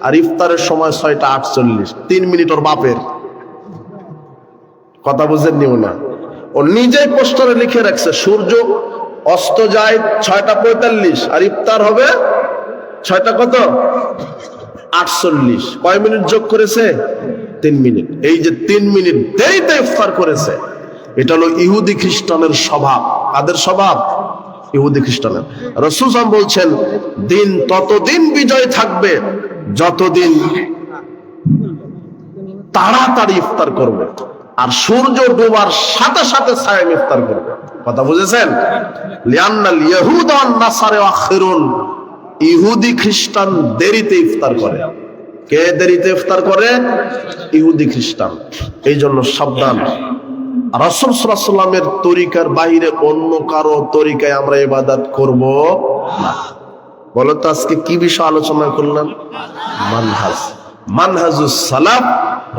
আর ইফতারের সময় 6:48, 3 মিনিট ওর বাপের। কথা বুঝেন নিও না, ও নিজেই পোস্টারে লিখে রাখছে সূর্য অস্ত যায় 6:45 আর ইফতার হবে 6:48। কয় মিনিট যোগ করেছে? 3 মিনিট। এই যে 3 মিনিট দেরিতে ইফতার করেছে, এটা হলো ইহুদি খ্রিস্টানের স্বভাব। কাদের স্বভাব? ইহুদি খ্রিস্টানের। রাসূল সাল্লাল্লাহু আলাইহি ওয়াসাল্লাম বলছেন দিন ততদিন বিজয় থাকবে যতদিন তাড়াতাড়ি ইফতার করবে, আর সূর্য ডোবার সাথে সাথে সায়েম ইফতার করবে। কথা বুঝেছেন? লিআন্নাল ইয়াহুদা ওয়ান নাসারা ইউআখিরুন, ইহুদি খ্রিস্টান দেরিতে ইফতার করে। কে দেরিতে ইফতার করে? ইহুদি খ্রিস্টান। এই জন্য সাবধান, রাসূল সাল্লাল্লাহু আলাইহি ওয়াসাল্লামের তরিকার বাইরে অন্য কারো তরিকায় আমরা ইবাদত করব না। বলো তো আজকে কি বিষয় আলোচনা করলাম? মানহাজ, মানহাজুস সালাফ,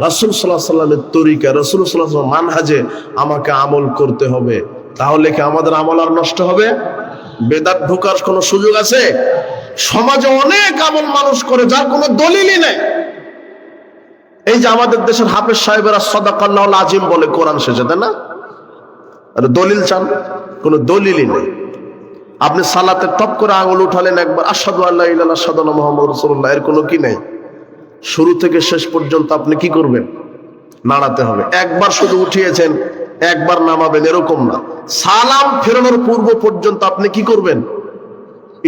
রাসূল সাল্লাল্লাহু আলাইহি ওয়াসাল্লামের তরিকা, রাসূল সাল্লাল্লাহু আলাইহি ওয়াসাল্লাম মানহাজে আমাকে আমল করতে হবে। তাহলে কি আমাদের আমল আর নষ্ট হবে? বেদাত ঢোকার কোনো সুযোগ আছে? সমাজে অনেক আমল মানুষ করে যার কোনো দলিলই নেই। এই যে আমাদের দেশের হাফেজ সাহেবেরা সাদাকাল্লাহুল আজিম বলে কোরআন শেষে, তাই না? আর দলিল চান, কোনো দলিলই নেই। আপনি সালাতে টপ করে আঙুল উঠালেন একবার, আশহাদু আল্লা ইলাহা ইল্লাল্লাহ আশহাদু আন্না মুহাম্মাদুর রাসূলুল্লাহ, এর কোনো কি নেই। শুরু থেকে শেষ পর্যন্ত আপনি কি করবেন? নাড়াতে হবে। একবার শুধু উঠিয়েছেন, একবার নামাবেন, এরকম না। সালাম ফেরানোর পূর্ব পর্যন্ত আপনি কি করবেন?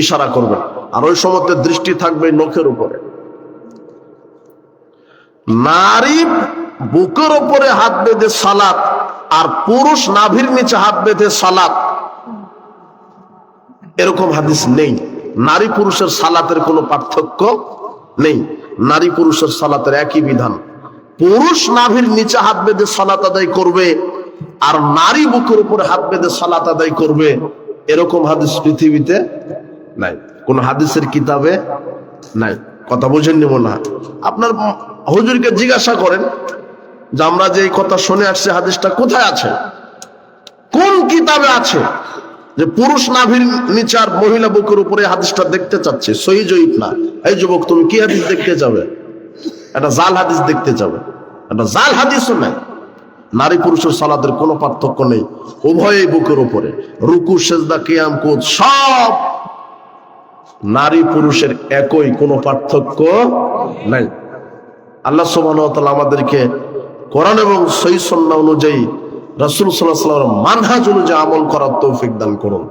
ইশারা করবেন। আর ওই সময় দৃষ্টি থাকবে নখের উপরে। নারী বুকের উপরে হাত বেঁধে সালাত আর পুরুষ নাভির নিচে হাত বেঁধে সালাত, এরকম হাদিস নেই। নারী পুরুষের সালাতের কোনো পার্থক্য নেই। নারী পুরুষের সালাতের একই বিধান। পুরুষ নাভির নিচে হাত বেঁধে সালাত আদায় করবে আর নারী বুকের উপরে হাত বেঁধে সালাত আদায় করবে, এরকম হাদিস পৃথিবীতে নাই, কোন হাদিসের কিতাবে নাই। কথা বুঝেননি মনে হয়? আপনার হুজুরকে জিজ্ঞাসা করেন যে আমরা যে এই কথা শুনে আসছি হাদিসটা কোথায় আছে, কোন কিতাবে আছে যে পুরুষ নাভির নিচে আর মহিলা বুকের উপরে হাদিসটা দেখতে চাচ্ছে? সহিহ জয়ীফ না। এই যুবক, তুমি কি হাদিস দেখতে যাবে? এটা জাল হাদিস দেখতে যাবে। এটা জাল হাদিসও নাই। নারী পুরুষের সালাতের কোনো পার্থক্য নেই, উভয়ই বুকের উপরে। রুকু, সেজদা, কিয়াম, কুদ সব নারী পুরুষের একই, কোনো পার্থক্য নাই। আল্লাহ সুবহানাহু ওয়া তাআলা আমাদেরকে কোরআন এবং সহিহ সুন্নাহ অনুযায়ী রাসূল সাল্লাল্লাহু আলাইহি ওয়াসাল্লামের মানহাজ অনুযায়ী আমল করার তৌফিক দান করুন।